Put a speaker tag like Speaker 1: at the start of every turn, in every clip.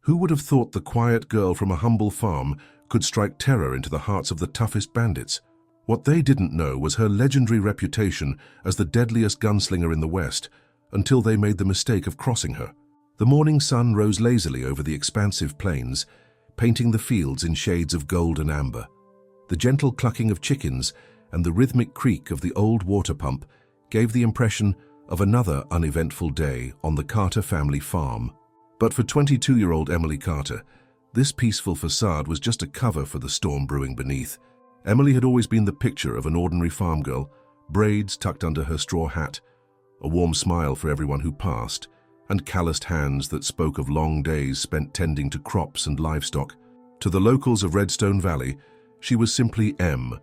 Speaker 1: Who would have thought the quiet girl from a humble farm could strike terror into the hearts of the toughest bandits? What they didn't know was her legendary reputation as the deadliest gunslinger in the West, until they made the mistake of crossing her. The morning sun rose lazily over the expansive plains, painting the fields in shades of gold and amber. The gentle clucking of chickens and the rhythmic creak of the old water pump gave the impression of another uneventful day on the Carter family farm. But for 22-year-old Emily Carter, this peaceful facade was just a cover for the storm brewing beneath. Emily had always been the picture of an ordinary farm girl, braids tucked under her straw hat, a warm smile for everyone who passed, and calloused hands that spoke of long days spent tending to crops and livestock. To the locals of Redstone Valley, she was simply Em,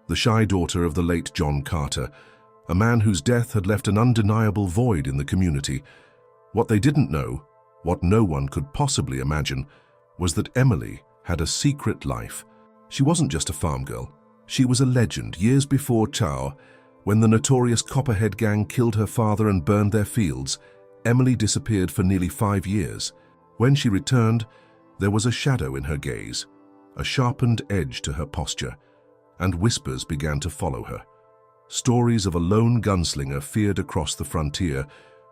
Speaker 1: the shy daughter of the late John Carter, a man whose death had left an undeniable void in the community. What they didn't know, what no one could possibly imagine, was that Emily had a secret life. She wasn't just a farm girl. She was a legend years before Chow. When the notorious Copperhead gang killed her father and burned their fields, Emily disappeared for nearly 5 years. When she returned, there was a shadow in her gaze, a sharpened edge to her posture, and whispers began to follow her. Stories of a lone gunslinger feared across the frontier,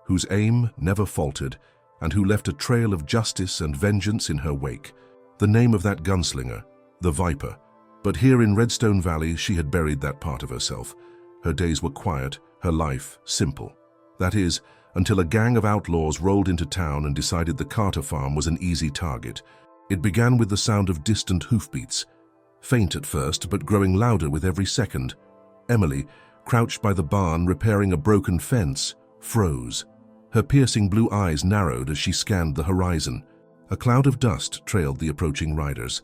Speaker 1: whose aim never faltered, and who left a trail of justice and vengeance in her wake. The name of that gunslinger, the Viper. But here in Redstone Valley, she had buried that part of herself. Her days were quiet, her life simple. That is, until a gang of outlaws rolled into town and decided the Carter farm was an easy target. It began with the sound of distant hoofbeats, faint at first but growing louder with every second. Emily, crouched by the barn repairing a broken fence, froze. Her piercing blue eyes narrowed as she scanned the horizon. A cloud of dust trailed the approaching riders,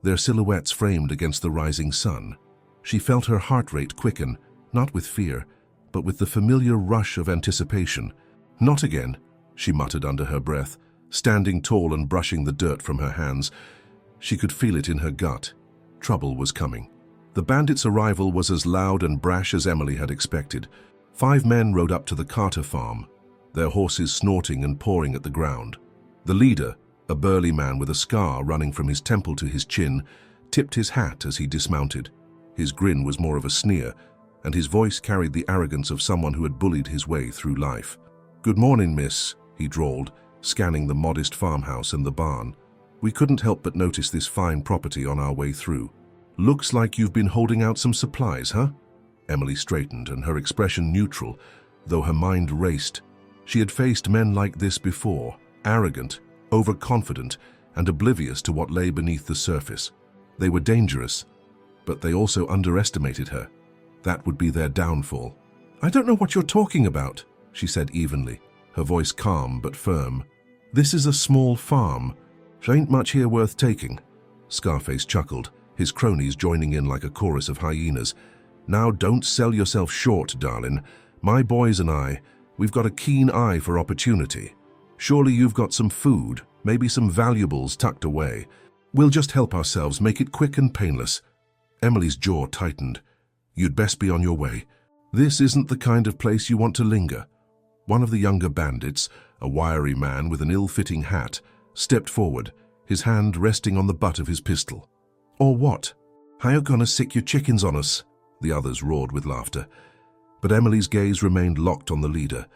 Speaker 1: their silhouettes framed against the rising sun. She felt her heart rate quicken, not with fear, but with the familiar rush of anticipation. "Not again," she muttered under her breath, standing tall and brushing the dirt from her hands. She could feel it in her gut. Trouble was coming. The bandits' arrival was as loud and brash as Emily had expected. 5 men rode up to the Carter farm, their horses snorting and pawing at the ground. The leader, a burly man with a scar running from his temple to his chin, tipped his hat as he dismounted. His grin was more of a sneer, and his voice carried the arrogance of someone who had bullied his way through life. "Good morning, miss," he drawled, scanning the modest farmhouse and the barn. "We couldn't help but notice this fine property on our way through. Looks like you've been holding out some supplies, huh?" Emily straightened, and her expression neutral, though her mind raced. She had faced men like this before, arrogant, overconfident, and oblivious to what lay beneath the surface. They were dangerous, but they also underestimated her. That would be their downfall. "I don't know what you're talking about," she said evenly, her voice calm but firm. "This is a small farm. There ain't much here worth taking." Scarface chuckled, his cronies joining in like a chorus of hyenas. "Now don't sell yourself short, darling. My boys and I, we've got a keen eye for opportunity. Surely you've got some food, maybe some valuables tucked away. We'll just help ourselves, make it quick and painless." Emily's jaw tightened. "You'd best be on your way. This isn't the kind of place you want to linger." One of the younger bandits, a wiry man with an ill-fitting hat, stepped forward, his hand resting on the butt of his pistol. "Or what? How you gonna sick your chickens on us?" the others roared with laughter. But Emily's gaze remained locked on the leader.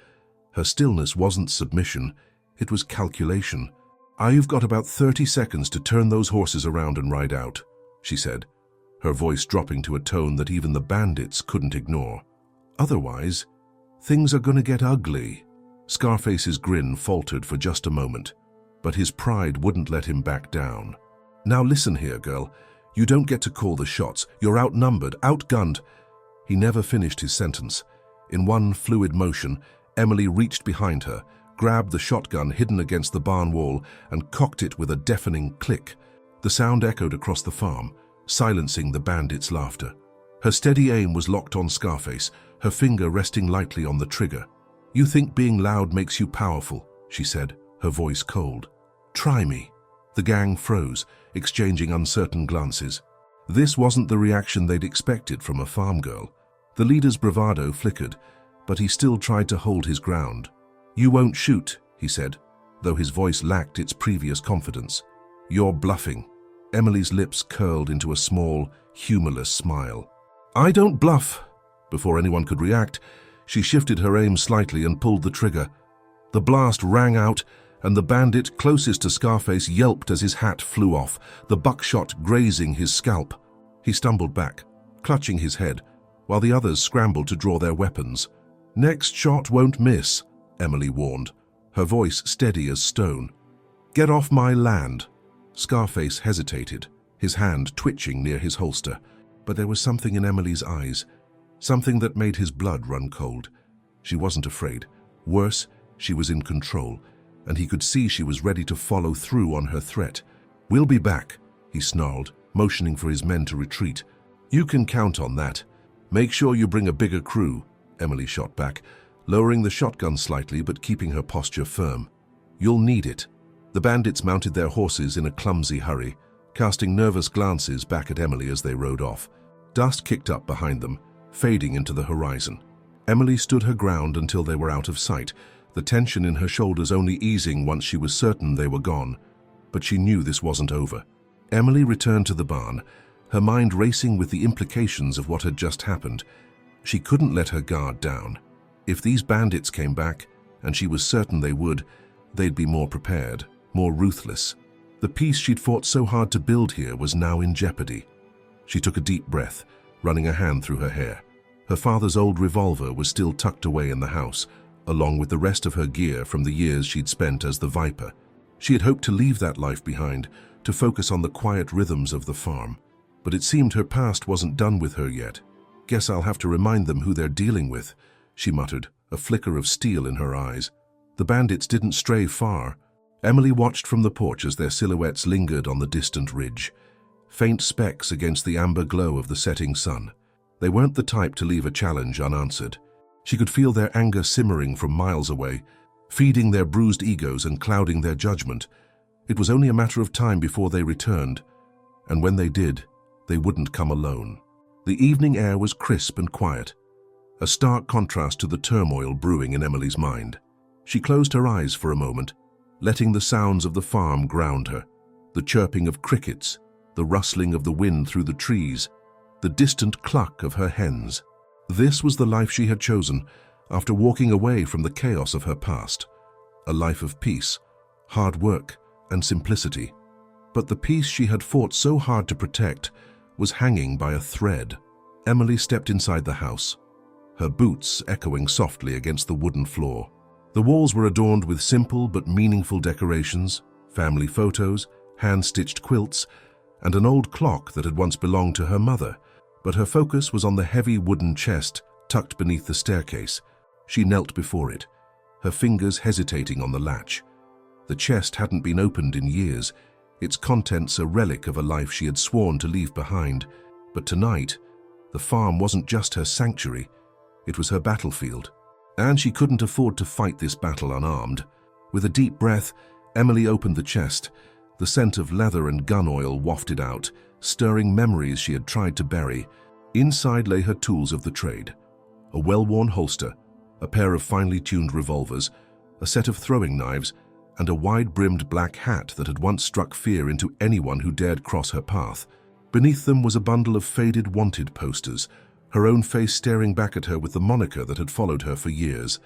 Speaker 1: Her stillness wasn't submission, it was calculation. "You've got about 30 seconds to turn those horses around and ride out," she said, her voice dropping to a tone that even the bandits couldn't ignore. "Otherwise, things are gonna get ugly." Scarface's grin faltered for just a moment, but his pride wouldn't let him back down. "Now listen here, girl. You don't get to call the shots. You're outnumbered, outgunned." He never finished his sentence. In one fluid motion, Emily reached behind her, grabbed the shotgun hidden against the barn wall, and cocked it with a deafening click. The sound echoed across the farm, silencing the bandits' laughter. Her steady aim was locked on Scarface, her finger resting lightly on the trigger. "You think being loud makes you powerful," she said, her voice cold. "Try me." The gang froze, exchanging uncertain glances. This wasn't the reaction they'd expected from a farm girl. The leader's bravado flickered, but he still tried to hold his ground. "You won't shoot," he said, though his voice lacked its previous confidence. "You're bluffing." Emily's lips curled into a small, humorless smile. "I don't bluff." Before anyone could react, she shifted her aim slightly and pulled the trigger. The blast rang out, and the bandit closest to Scarface yelped as his hat flew off, the buckshot grazing his scalp. He stumbled back, clutching his head, while the others scrambled to draw their weapons. "Next shot won't miss," Emily warned, her voice steady as stone. "Get off my land." Scarface hesitated, his hand twitching near his holster, but there was something in Emily's eyes, something that made his blood run cold. She wasn't afraid. Worse, she was in control, and he could see she was ready to follow through on her threat. "We'll be back," he snarled, motioning for his men to retreat. "You can count on that. Make sure you bring a bigger crew," Emily shot back, lowering the shotgun slightly but keeping her posture firm. "You'll need it." The bandits mounted their horses in a clumsy hurry, casting nervous glances back at Emily as they rode off. Dust kicked up behind them, fading into the horizon. Emily stood her ground until they were out of sight, the tension in her shoulders only easing once she was certain they were gone. But she knew this wasn't over. Emily returned to the barn, her mind racing with the implications of what had just happened. She couldn't let her guard down. If these bandits came back, and she was certain they would, they'd be more prepared, more ruthless. The peace she'd fought so hard to build here was now in jeopardy. She took a deep breath, running a hand through her hair. Her father's old revolver was still tucked away in the house, along with the rest of her gear from the years she'd spent as the Viper. She had hoped to leave that life behind, to focus on the quiet rhythms of the farm. But it seemed her past wasn't done with her yet. "Guess I'll have to remind them who they're dealing with," she muttered, a flicker of steel in her eyes. The bandits didn't stray far. Emily watched from the porch as their silhouettes lingered on the distant ridge, faint specks against the amber glow of the setting sun. They weren't the type to leave a challenge unanswered. She could feel their anger simmering from miles away, feeding their bruised egos and clouding their judgment. It was only a matter of time before they returned, and when they did, they wouldn't come alone. The evening air was crisp and quiet, a stark contrast to the turmoil brewing in Emily's mind. She closed her eyes for a moment, letting the sounds of the farm ground her, the chirping of crickets, the rustling of the wind through the trees, the distant cluck of her hens. This was the life she had chosen after walking away from the chaos of her past. A life of peace, hard work, and simplicity. But the peace she had fought so hard to protect was hanging by a thread. Emily stepped inside the house, her boots echoing softly against the wooden floor. The walls were adorned with simple but meaningful decorations, family photos, hand-stitched quilts, and an old clock that had once belonged to her mother. But her focus was on the heavy wooden chest tucked beneath the staircase. She knelt before it, her fingers hesitating on the latch. The chest hadn't been opened in years, its contents a relic of a life she had sworn to leave behind. But tonight, the farm wasn't just her sanctuary, it was her battlefield. And she couldn't afford to fight this battle unarmed. With a deep breath, Emily opened the chest. The scent of leather and gun oil wafted out, stirring memories she had tried to bury. Inside lay her tools of the trade. A well-worn holster, a pair of finely tuned revolvers, a set of throwing knives, and a wide-brimmed black hat that had once struck fear into anyone who dared cross her path. Beneath them was a bundle of faded wanted posters, her own face staring back at her with the moniker that had followed her for years,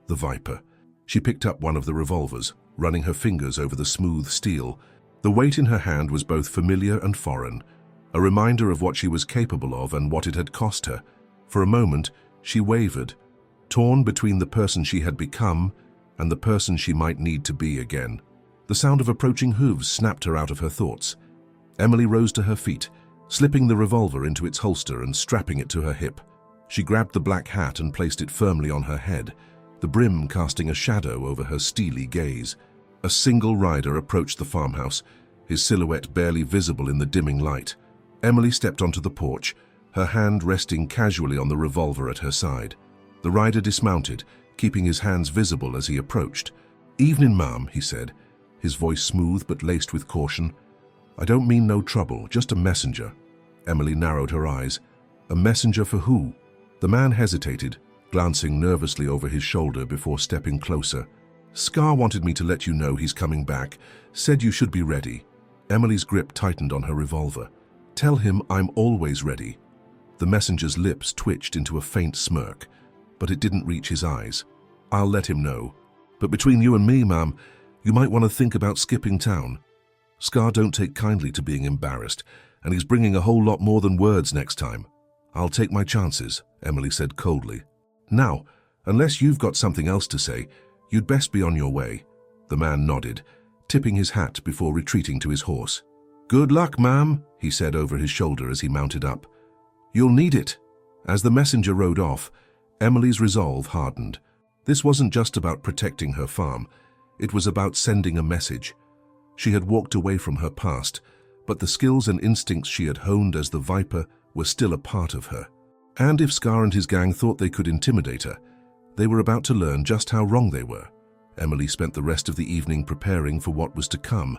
Speaker 1: the Viper. She picked up one of the revolvers, running her fingers over the smooth steel. The weight in her hand was both familiar and foreign, a reminder of what she was capable of and what it had cost her. For a moment, she wavered, torn between the person she had become and the person she might need to be again. The sound of approaching hooves snapped her out of her thoughts. Emily rose to her feet, slipping the revolver into its holster and strapping it to her hip. She grabbed the black hat and placed it firmly on her head, the brim casting a shadow over her steely gaze. A single rider approached the farmhouse, his silhouette barely visible in the dimming light. Emily stepped onto the porch, her hand resting casually on the revolver at her side. The rider dismounted, keeping his hands visible as he approached. "Evening, ma'am," he said, his voice smooth but laced with caution. "I don't mean no trouble, just a messenger." Emily narrowed her eyes. A messenger for who? The man hesitated, glancing nervously over his shoulder before stepping closer. Scar wanted me to let you know he's coming back, said you should be ready. Emily's grip tightened on her revolver. Tell him I'm always ready. The messenger's lips twitched into a faint smirk, but it didn't reach his eyes. I'll let him know. But between you and me, ma'am, you might want to think about skipping town. Scar don't take kindly to being embarrassed, and he's bringing a whole lot more than words next time. I'll take my chances, Emily said coldly. Now, unless you've got something else to say, you'd best be on your way. The man nodded, tipping his hat before retreating to his horse. Good luck, ma'am, he said over his shoulder as he mounted up. You'll need it. As the messenger rode off, Emily's resolve hardened. This wasn't just about protecting her farm. It was about sending a message. She had walked away from her past, but the skills and instincts she had honed as the Viper were still a part of her. And if Scar and his gang thought they could intimidate her, they were about to learn just how wrong they were. Emily spent the rest of the evening preparing for what was to come.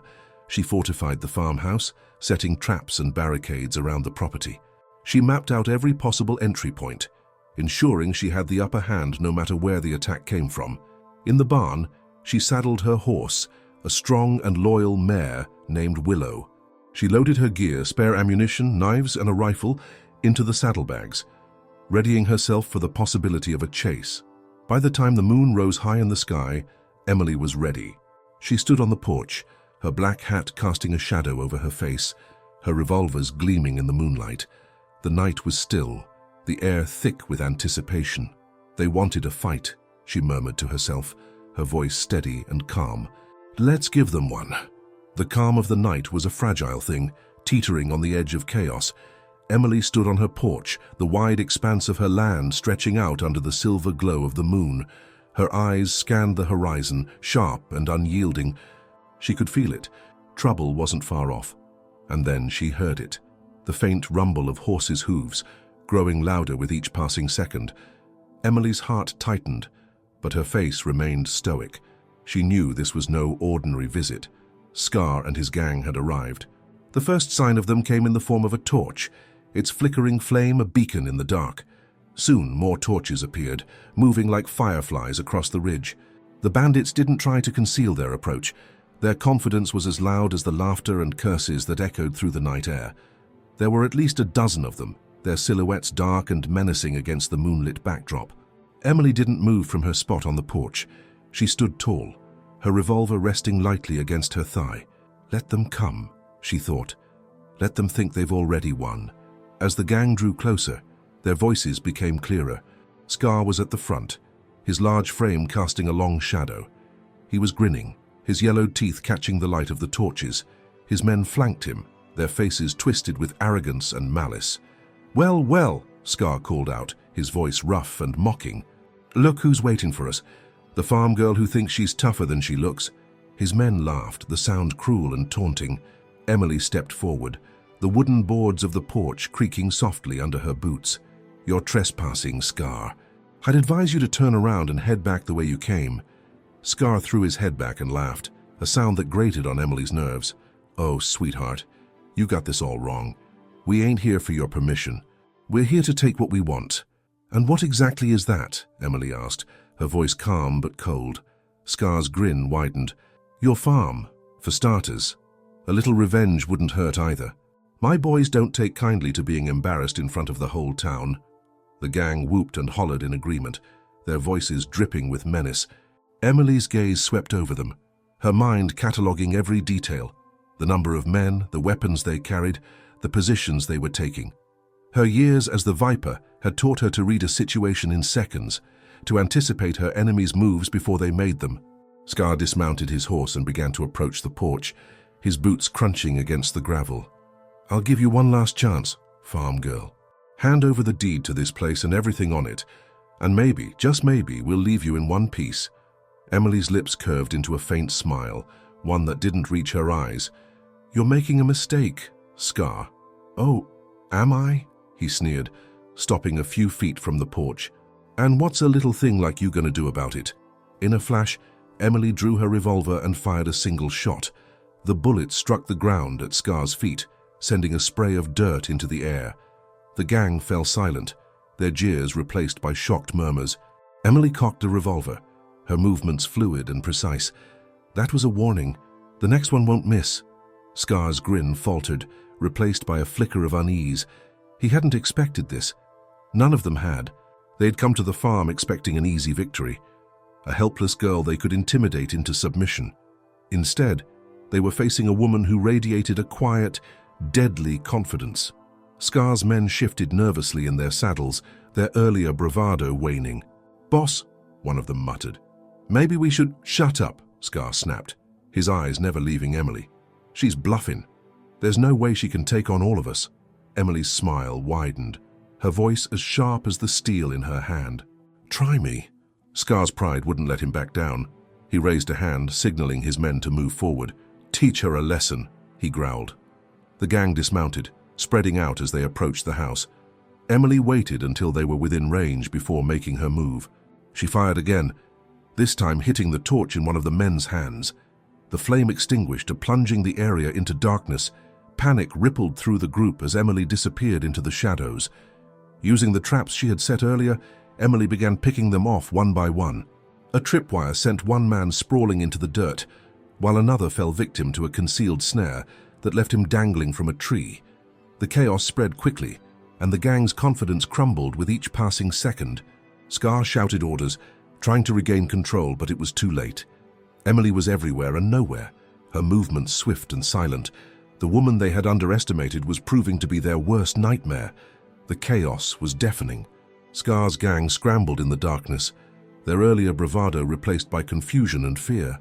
Speaker 1: She fortified the farmhouse, setting traps and barricades around the property. She mapped out every possible entry point, ensuring she had the upper hand no matter where the attack came from. In the barn, she saddled her horse, a strong and loyal mare named Willow. She loaded her gear, spare ammunition, knives, and a rifle into the saddlebags, readying herself for the possibility of a chase. By the time the moon rose high in the sky, Emily was ready. She stood on the porch, her black hat casting a shadow over her face, her revolvers gleaming in the moonlight. The night was still, the air thick with anticipation. They wanted a fight, she murmured to herself, her voice steady and calm. Let's give them one. The calm of the night was a fragile thing, teetering on the edge of chaos. Emily stood on her porch, the wide expanse of her land stretching out under the silver glow of the moon. Her eyes scanned the horizon, sharp and unyielding. She could feel it. Trouble wasn't far off. And then she heard it. The faint rumble of horses' hooves, growing louder with each passing second. Emily's heart tightened, but her face remained stoic. She knew this was no ordinary visit. Scar and his gang had arrived. The first sign of them came in the form of a torch, its flickering flame a beacon in the dark. Soon more torches appeared, moving like fireflies across the ridge. The bandits didn't try to conceal their approach. Their confidence was as loud as the laughter and curses that echoed through the night air. There were at least a dozen of them, their silhouettes dark and menacing against the moonlit backdrop. Emily didn't move from her spot on the porch. She stood tall, her revolver resting lightly against her thigh. Let them come, she thought. Let them think they've already won. As the gang drew closer, their voices became clearer. Scar was at the front, his large frame casting a long shadow. He was grinning, his yellowed teeth catching the light of the torches. His men flanked him, their faces twisted with arrogance and malice. Well, well, Scar called out, his voice rough and mocking. Look who's waiting for us. The farm girl who thinks she's tougher than she looks. His men laughed, the sound cruel and taunting. Emily stepped forward, the wooden boards of the porch creaking softly under her boots. You're trespassing, Scar. I'd advise you to turn around and head back the way you came. Scar threw his head back and laughed, a sound that grated on Emily's nerves. Oh, sweetheart, you got this all wrong. We ain't here for your permission. We're here to take what we want. And what exactly is that? Emily asked, her voice calm but cold. Scar's grin widened. Your farm, for starters. A little revenge wouldn't hurt either. My boys don't take kindly to being embarrassed in front of the whole town. The gang whooped and hollered in agreement, their voices dripping with menace. Emily's gaze swept over them, her mind cataloguing every detail, the number of men, the weapons they carried, the positions they were taking. Her years as the Viper had taught her to read a situation in seconds, to anticipate her enemies' moves before they made them. Scar dismounted his horse and began to approach the porch, his boots crunching against the gravel. I'll give you one last chance, farm girl. Hand over the deed to this place and everything on it, and maybe, just maybe, we'll leave you in one piece. Emily's lips curved into a faint smile, one that didn't reach her eyes. You're making a mistake, Scar. Oh, am I? He sneered, stopping a few feet from the porch. And what's a little thing like you gonna do about it? In a flash, Emily drew her revolver and fired a single shot. The bullet struck the ground at Scar's feet, sending a spray of dirt into the air. The gang fell silent, their jeers replaced by shocked murmurs. Emily cocked a revolver, her movements fluid and precise. That was a warning. The next one won't miss. Scar's grin faltered, replaced by a flicker of unease. He hadn't expected this. None of them had. They'd come to the farm expecting an easy victory, a helpless girl they could intimidate into submission. Instead, they were facing a woman who radiated a quiet, deadly confidence. Scar's men shifted nervously in their saddles, their earlier bravado waning. "Boss," one of them muttered. "Maybe we should—" "Shut up," Scar snapped, his eyes never leaving Emily. "She's bluffing. There's no way she can take on all of us." Emily's smile widened, her voice as sharp as the steel in her hand. "Try me." Scar's pride wouldn't let him back down. He raised a hand, signaling his men to move forward. "Teach her a lesson," he growled. The gang dismounted, spreading out as they approached the house. Emily waited until they were within range before making her move. She fired again, this time hitting the torch in one of the men's hands. The flame extinguished, plunging the area into darkness. Panic rippled through the group as Emily disappeared into the shadows. Using the traps she had set earlier, Emily began picking them off one by one. A tripwire sent one man sprawling into the dirt, while another fell victim to a concealed snare that left him dangling from a tree. The chaos spread quickly, and the gang's confidence crumbled with each passing second. Scar shouted orders, trying to regain control, but it was too late. Emily was everywhere and nowhere, her movements swift and silent. The woman they had underestimated was proving to be their worst nightmare. The chaos was deafening. Scar's gang scrambled in the darkness, their earlier bravado replaced by confusion and fear.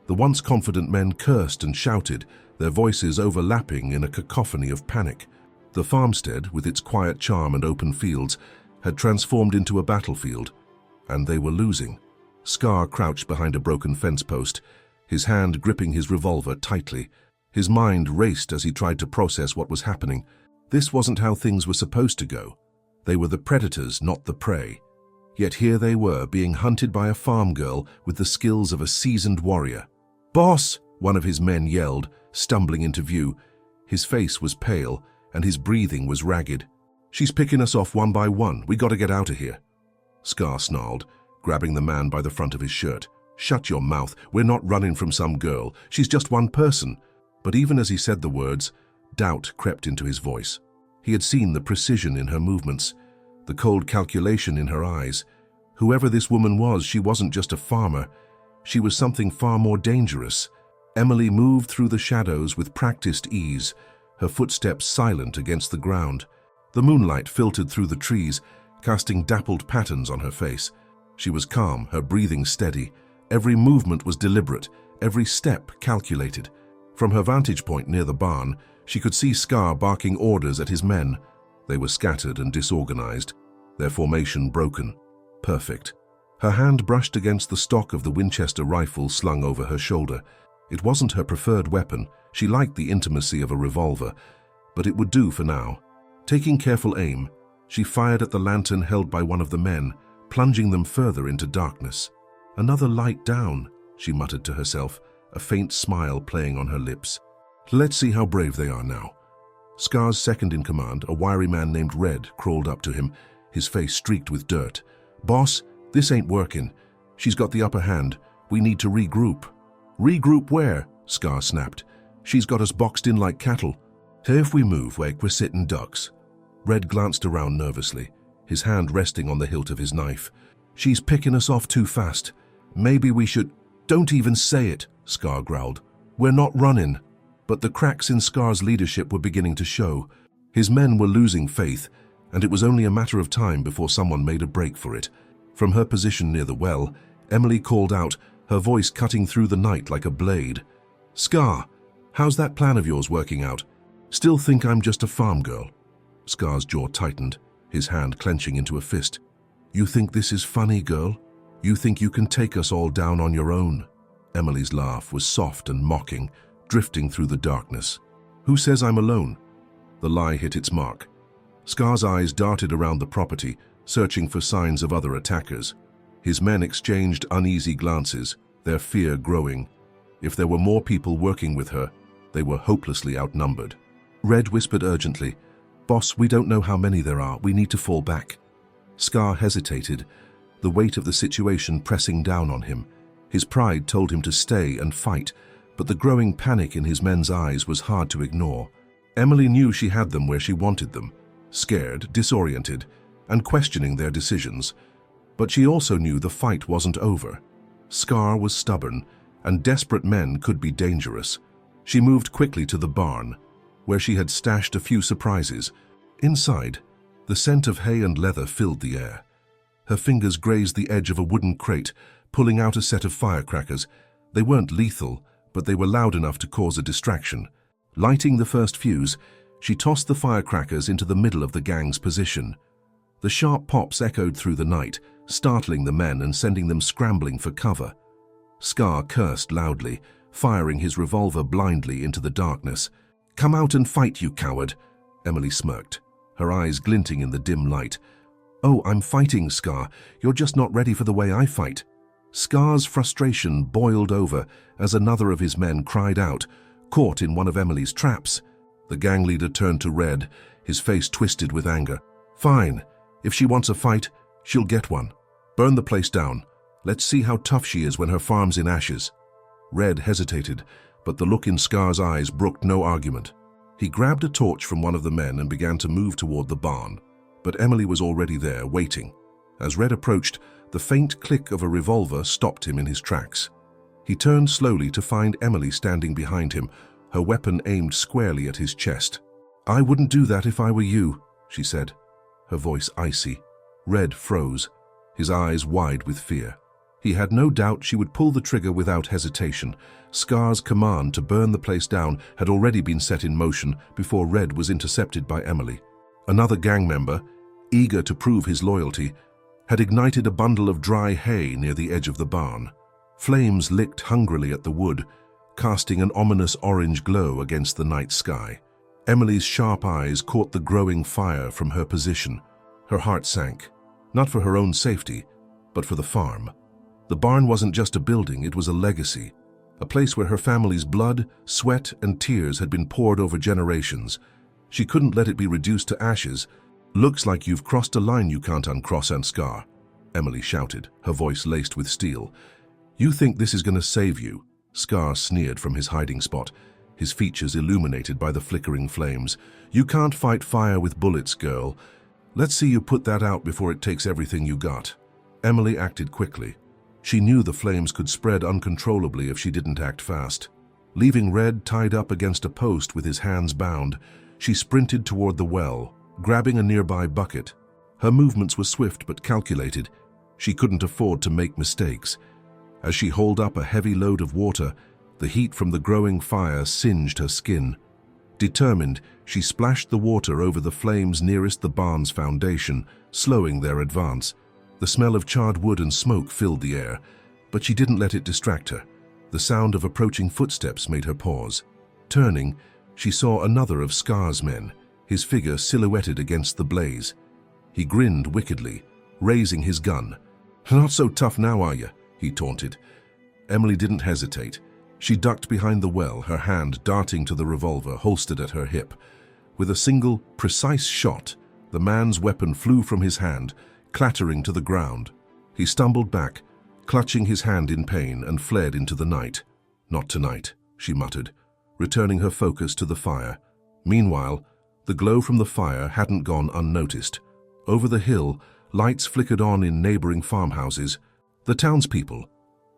Speaker 1: The once confident men cursed and shouted, their voices overlapping in a cacophony of panic. The farmstead, with its quiet charm and open fields, had transformed into a battlefield, and they were losing. Scar crouched behind a broken fence post, his hand gripping his revolver tightly. His mind raced as he tried to process what was happening. This wasn't how things were supposed to go. They were the predators, not the prey. Yet here they were, being hunted by a farm girl with the skills of a seasoned warrior. "Boss!" one of his men yelled, stumbling into view. His face was pale, and his breathing was ragged. "She's picking us off one by one. We gotta get out of here." Scar snarled, grabbing the man by the front of his shirt. "Shut your mouth. We're not running from some girl. She's just one person." But even as he said the words, doubt crept into his voice. He had seen the precision in her movements, the cold calculation in her eyes. Whoever this woman was, she wasn't just a farmer. She was something far more dangerous. Emily moved through the shadows with practiced ease, her footsteps silent against the ground. The moonlight filtered through the trees, casting dappled patterns on her face. She was calm, her breathing steady. Every movement was deliberate, every step calculated. From her vantage point near the barn, she could see Scar barking orders at his men. They were scattered and disorganized, their formation broken. Perfect. Her hand brushed against the stock of the Winchester rifle slung over her shoulder. It wasn't her preferred weapon. She liked the intimacy of a revolver, but it would do for now. Taking careful aim, she fired at the lantern held by one of the men, plunging them further into darkness. "Another light down," she muttered to herself, a faint smile playing on her lips. "Let's see how brave they are now." Scar's second-in-command, a wiry man named Red, crawled up to him, his face streaked with dirt. "Boss, this ain't working. She's got the upper hand. We need to regroup." "Regroup where?" Scar snapped. "She's got us boxed in like cattle. If we move, we're sitting ducks." Red glanced around nervously, his hand resting on the hilt of his knife. "She's picking us off too fast. Maybe we should—" "Don't even say it," Scar growled. "We're not running." But the cracks in Scar's leadership were beginning to show. His men were losing faith, and it was only a matter of time before someone made a break for it. From her position near the well, Emily called out, her voice cutting through the night like a blade. "Scar, how's that plan of yours working out? Still think I'm just a farm girl?" Scar's jaw tightened, his hand clenching into a fist. "You think this is funny, girl? You think you can take us all down on your own?" Emily's laugh was soft and mocking, drifting through the darkness. "Who says I'm alone?" The lie hit its mark. Scar's eyes darted around the property, searching for signs of other attackers. His men exchanged uneasy glances, their fear growing. If there were more people working with her, they were hopelessly outnumbered. Red whispered urgently, "Boss, we don't know how many there are. We need to fall back." Scar hesitated, the weight of the situation pressing down on him. His pride told him to stay and fight, but the growing panic in his men's eyes was hard to ignore. Emily knew she had them where she wanted them, scared, disoriented, and questioning their decisions. But she also knew the fight wasn't over. Scar was stubborn, and desperate men could be dangerous. She moved quickly to the barn, where she had stashed a few surprises. Inside, the scent of hay and leather filled the air. Her fingers grazed the edge of a wooden crate, pulling out a set of firecrackers. They weren't lethal, but they were loud enough to cause a distraction. Lighting the first fuse, she tossed the firecrackers into the middle of the gang's position. The sharp pops echoed through the night, startling the men and sending them scrambling for cover. Scar cursed loudly, firing his revolver blindly into the darkness. "Come out and fight, you coward," Emily smirked, her eyes glinting in the dim light. "Oh, I'm fighting, Scar. You're just not ready for the way I fight." Scar's frustration boiled over as another of his men cried out, caught in one of Emily's traps. The gang leader turned to Red, his face twisted with anger. "Fine. If she wants a fight, she'll get one. Burn the place down. Let's see how tough she is when her farm's in ashes." Red hesitated, but the look in Scar's eyes brooked no argument. He grabbed a torch from one of the men and began to move toward the barn. But Emily was already there, waiting. As Red approached, the faint click of a revolver stopped him in his tracks. He turned slowly to find Emily standing behind him, her weapon aimed squarely at his chest. "I wouldn't do that if I were you," she said, her voice icy. Red froze, his eyes wide with fear. He had no doubt she would pull the trigger without hesitation. Scar's command to burn the place down had already been set in motion before Red was intercepted by Emily. Another gang member, eager to prove his loyalty, had ignited a bundle of dry hay near the edge of the barn. Flames licked hungrily at the wood, casting an ominous orange glow against the night sky. Emily's sharp eyes caught the growing fire from her position. Her heart sank, not for her own safety, but for the farm. The barn wasn't just a building, it was a legacy, a place where her family's blood, sweat, and tears had been poured over generations. She couldn't let it be reduced to ashes. "Looks like you've crossed a line you can't uncross, and Scar," Emily shouted, her voice laced with steel. "You think this is going to save you?" Scar sneered from his hiding spot, his features illuminated by the flickering flames. "You can't fight fire with bullets, girl. Let's see you put that out before it takes everything you got." Emily acted quickly. She knew the flames could spread uncontrollably if she didn't act fast. Leaving Red tied up against a post with his hands bound, she sprinted toward the well, grabbing a nearby bucket. Her movements were swift but calculated. She couldn't afford to make mistakes. As she hauled up a heavy load of water, the heat from the growing fire singed her skin. Determined, she splashed the water over the flames nearest the barn's foundation, slowing their advance. The smell of charred wood and smoke filled the air, but she didn't let it distract her. The sound of approaching footsteps made her pause. Turning, she saw another of Scar's men, his figure silhouetted against the blaze. He grinned wickedly, raising his gun. "Not so tough now, are you?" he taunted. Emily didn't hesitate. She ducked behind the well, her hand darting to the revolver holstered at her hip. With a single, precise shot, the man's weapon flew from his hand, clattering to the ground. He stumbled back, clutching his hand in pain, and fled into the night. "Not tonight," she muttered, returning her focus to the fire. Meanwhile, the glow from the fire hadn't gone unnoticed. Over the hill, lights flickered on in neighboring farmhouses. The townspeople,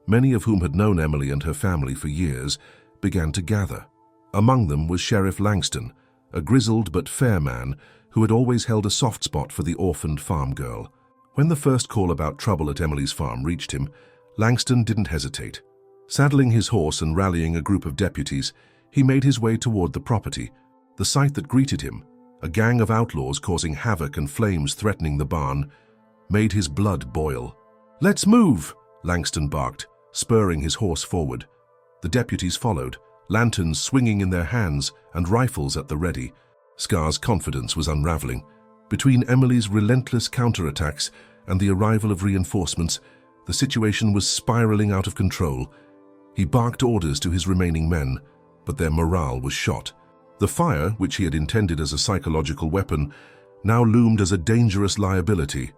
Speaker 1: many of whom had known Emily and her family for years, began to gather. Among them was Sheriff Langston, a grizzled but fair man who had always held a soft spot for the orphaned farm girl. When the first call about trouble at Emily's farm reached him, Langston didn't hesitate. Saddling his horse and rallying a group of deputies, he made his way toward the property. The sight that greeted him, a gang of outlaws causing havoc and flames threatening the barn, made his blood boil. "Let's move!" Langston barked, spurring his horse forward. The deputies followed, lanterns swinging in their hands and rifles at the ready. Scar's confidence was unraveling. Between Emily's relentless counterattacks and the arrival of reinforcements, the situation was spiraling out of control. He barked orders to his remaining men, but their morale was shot. The fire, which he had intended as a psychological weapon, now loomed as a dangerous liability.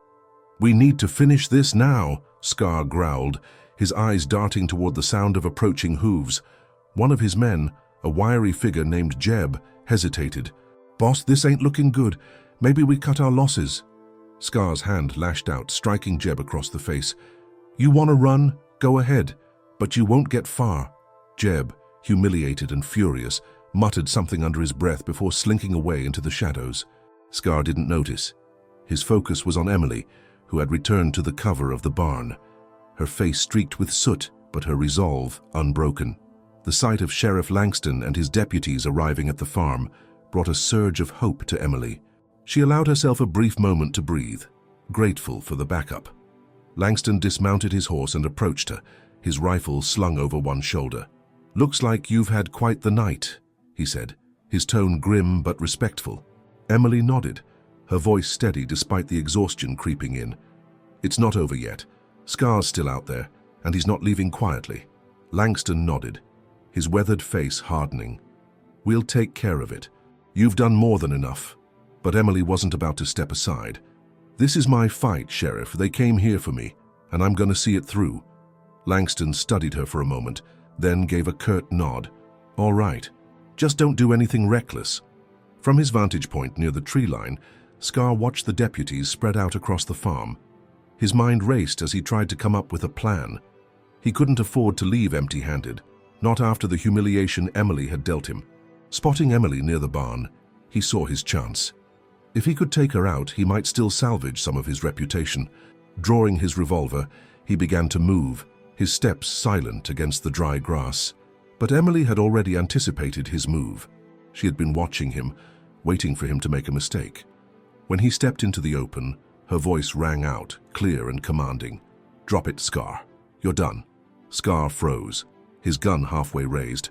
Speaker 1: "We need to finish this now," Scar growled, his eyes darting toward the sound of approaching hooves. One of his men, a wiry figure named Jeb, hesitated. "Boss, this ain't looking good. Maybe we cut our losses." Scar's hand lashed out, striking Jeb across the face. "You want to run? Go ahead, but you won't get far." Jeb, humiliated and furious, muttered something under his breath before slinking away into the shadows. Scar didn't notice. His focus was on Emily, who had returned to the cover of the barn. Her face streaked with soot, but her resolve unbroken. The sight of Sheriff Langston and his deputies arriving at the farm brought a surge of hope to Emily. She allowed herself a brief moment to breathe, grateful for the backup. Langston dismounted his horse and approached her, his rifle slung over one shoulder. "Looks like you've had quite the night," he said, his tone grim but respectful. Emily nodded, her voice steady despite the exhaustion creeping in. "It's not over yet. Scar's still out there, and he's not leaving quietly." Langston nodded, his weathered face hardening. "We'll take care of it. You've done more than enough." But Emily wasn't about to step aside. "This is my fight, Sheriff. They came here for me, and I'm going to see it through." Langston studied her for a moment, then gave a curt nod. "All right. Just don't do anything reckless." From his vantage point near the tree line, Scar watched the deputies spread out across the farm. His mind raced as he tried to come up with a plan. He couldn't afford to leave empty-handed, not after the humiliation Emily had dealt him. Spotting Emily near the barn, he saw his chance. If he could take her out, he might still salvage some of his reputation. Drawing his revolver, he began to move, his steps silent against the dry grass. But Emily had already anticipated his move. She had been watching him, waiting for him to make a mistake. When he stepped into the open, her voice rang out, clear and commanding. "Drop it, Scar. You're done." Scar froze, his gun halfway raised.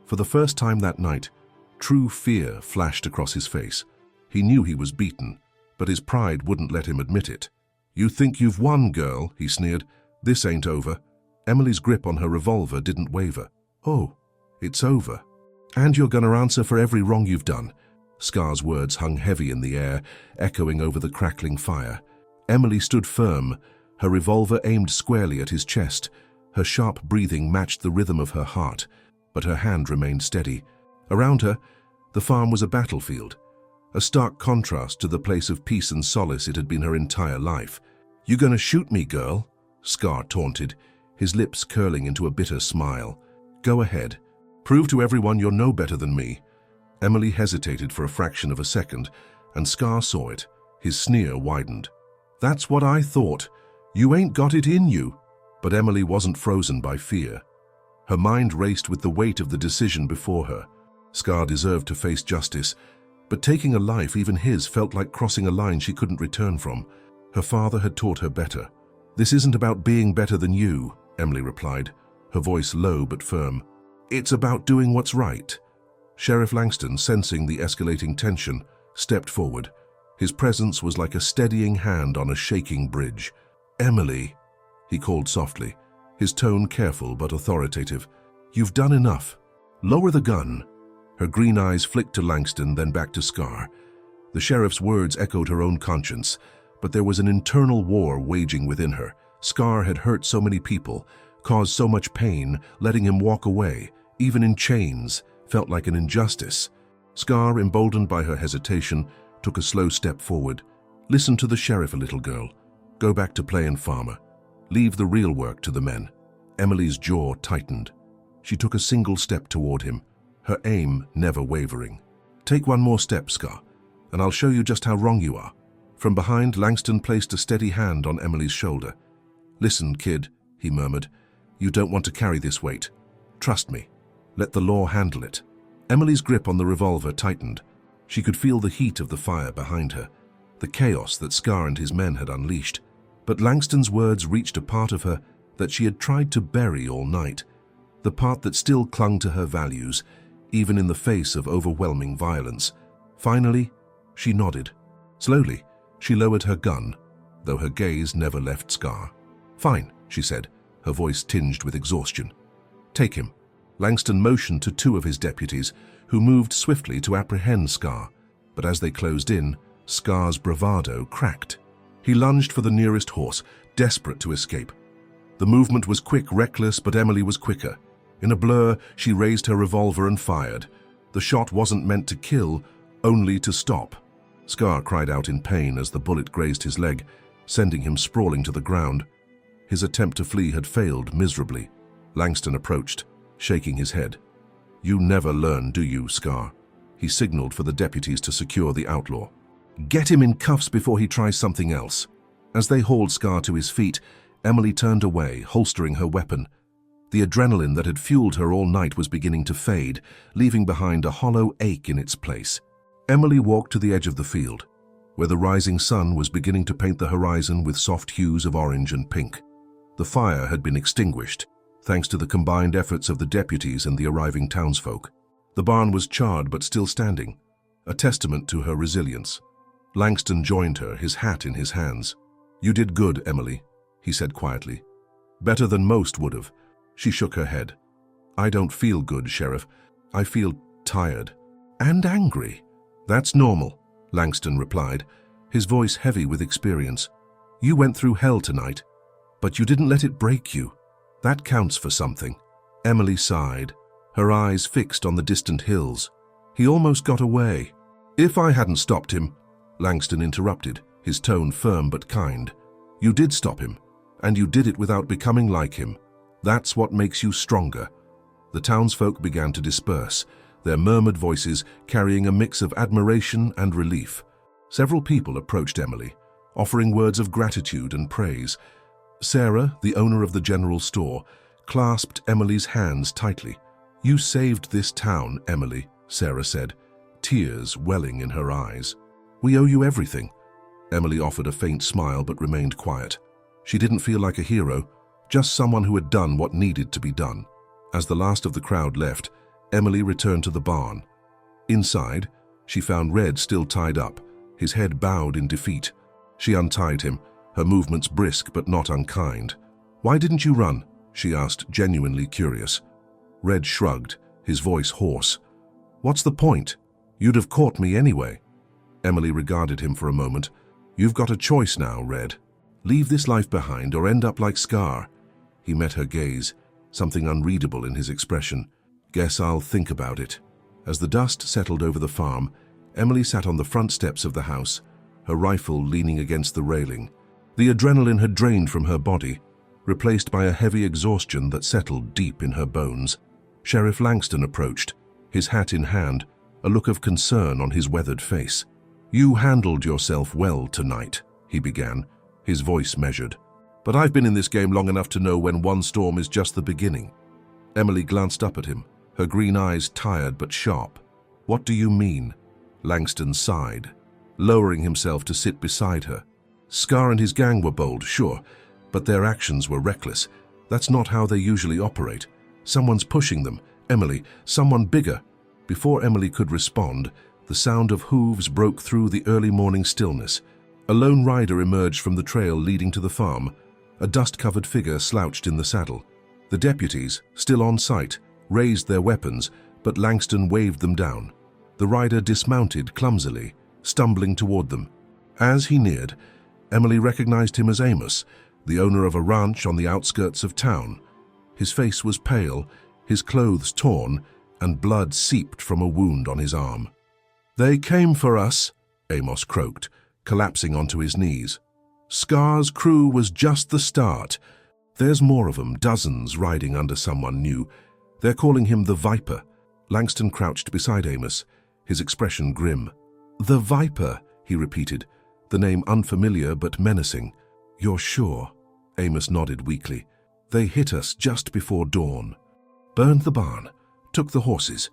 Speaker 1: For the first time that night, true fear flashed across his face. He knew he was beaten, but his pride wouldn't let him admit it. "You think you've won, girl," he sneered. "This ain't over." Emily's grip on her revolver didn't waver. "Oh, it's over. And you're gonna answer for every wrong you've done." Scar's words hung heavy in the air, echoing over the crackling fire. Emily stood firm, her revolver aimed squarely at his chest. Her sharp breathing matched the rhythm of her heart, but her hand remained steady. Around her, the farm was a battlefield, a stark contrast to the place of peace and solace it had been her entire life. "You gonna shoot me, girl?" Scar taunted, his lips curling into a bitter smile. "Go ahead. Prove to everyone you're no better than me." Emily hesitated for a fraction of a second, and Scar saw it. His sneer widened. "That's what I thought. You ain't got it in you." But Emily wasn't frozen by fear. Her mind raced with the weight of the decision before her. Scar deserved to face justice, but taking a life, even his, felt like crossing a line she couldn't return from. Her father had taught her better. "This isn't about being better than you," Emily replied, her voice low but firm. "It's about doing what's right." Sheriff Langston, sensing the escalating tension, stepped forward. His presence was like a steadying hand on a shaking bridge. "Emily," he called softly, his tone careful but authoritative. "You've done enough. Lower the gun." Her green eyes flicked to Langston, then back to Scar. The sheriff's words echoed her own conscience, but there was an internal war waging within her. Scar had hurt so many people, caused so much pain. Letting him walk away, even in chains, felt like an injustice. Scar, emboldened by her hesitation, took a slow step forward. "Listen to the sheriff, a little girl. Go back to playing farmer. Leave the real work to the men." Emily's jaw tightened. She took a single step toward him, her aim never wavering. "Take one more step, Scar, and I'll show you just how wrong you are." From behind, Langston placed a steady hand on Emily's shoulder. "Listen, kid," he murmured. "You don't want to carry this weight. Trust me. Let the law handle it." Emily's grip on the revolver tightened. She could feel the heat of the fire behind her, the chaos that Scar and his men had unleashed. But Langston's words reached a part of her that she had tried to bury all night, the part that still clung to her values, even in the face of overwhelming violence. Finally, she nodded. Slowly, she lowered her gun, though her gaze never left Scar. "Fine," she said, her voice tinged with exhaustion. "Take him." Langston motioned to two of his deputies, who moved swiftly to apprehend Scar. But as they closed in, Scar's bravado cracked. He lunged for the nearest horse, desperate to escape. The movement was quick, reckless, but Emily was quicker. In a blur, she raised her revolver and fired. The shot wasn't meant to kill, only to stop. Scar cried out in pain as the bullet grazed his leg, sending him sprawling to the ground. His attempt to flee had failed miserably. Langston approached, shaking his head. "You never learn, do you, Scar?" He signaled for the deputies to secure the outlaw. "Get him in cuffs before he tries something else." As they hauled Scar to his feet, Emily turned away, holstering her weapon. The adrenaline that had fueled her all night was beginning to fade, leaving behind a hollow ache in its place. Emily walked to the edge of the field, where the rising sun was beginning to paint the horizon with soft hues of orange and pink. The fire had been extinguished, thanks to the combined efforts of the deputies and the arriving townsfolk. The barn was charred but still standing, a testament to her resilience. Langston joined her, his hat in his hands. "You did good, Emily," he said quietly. "Better than most would have." She shook her head. "I don't feel good, Sheriff. I feel tired. And angry." "That's normal," Langston replied, his voice heavy with experience. "You went through hell tonight, but you didn't let it break you. That counts for something." Emily sighed, her eyes fixed on the distant hills. "He almost got away." "If I hadn't stopped him," Langston interrupted, his tone firm but kind. "You did stop him, and you did it without becoming like him. That's what makes you stronger." The townsfolk began to disperse, their murmured voices carrying a mix of admiration and relief. Several people approached Emily, offering words of gratitude and praise. Sarah, the owner of the general store, clasped Emily's hands tightly. "You saved this town, Emily," Sarah said, tears welling in her eyes. "We owe you everything." Emily offered a faint smile but remained quiet. She didn't feel like a hero, just someone who had done what needed to be done. As the last of the crowd left, Emily returned to the barn. Inside, she found Red still tied up, his head bowed in defeat. She untied him, her movements brisk but not unkind. "Why didn't you run?" she asked, genuinely curious. Red shrugged, his voice hoarse. "What's the point? You'd have caught me anyway." Emily regarded him for a moment. "You've got a choice now, Red. Leave this life behind or end up like Scar." He met her gaze, something unreadable in his expression. "Guess I'll think about it." As the dust settled over the farm, Emily sat on the front steps of the house, her rifle leaning against the railing. The adrenaline had drained from her body, replaced by a heavy exhaustion that settled deep in her bones. Sheriff Langston approached, his hat in hand, a look of concern on his weathered face. "You handled yourself well tonight," he began, his voice measured. "But I've been in this game long enough to know when one storm is just the beginning." Emily glanced up at him, her green eyes tired but sharp. "What do you mean?" Langston sighed, lowering himself to sit beside her. "Scar and his gang were bold, sure, but their actions were reckless. That's not how they usually operate. Someone's pushing them, Emily, someone bigger." Before Emily could respond, the sound of hooves broke through the early morning stillness. A lone rider emerged from the trail leading to the farm. A dust-covered figure slouched in the saddle. The deputies, still on site, raised their weapons, but Langston waved them down. The rider dismounted clumsily, stumbling toward them. As he neared, Emily recognized him as Amos, the owner of a ranch on the outskirts of town. His face was pale, his clothes torn, and blood seeped from a wound on his arm. "They came for us," Amos croaked, collapsing onto his knees. "Scar's crew was just the start. There's more of them, dozens riding under someone new. They're calling him the Viper." Langston crouched beside Amos, his expression grim. "The Viper," he repeated, the name unfamiliar but menacing. "You're sure?" Amos nodded weakly. "They hit us just before dawn. Burned the barn, took the horses,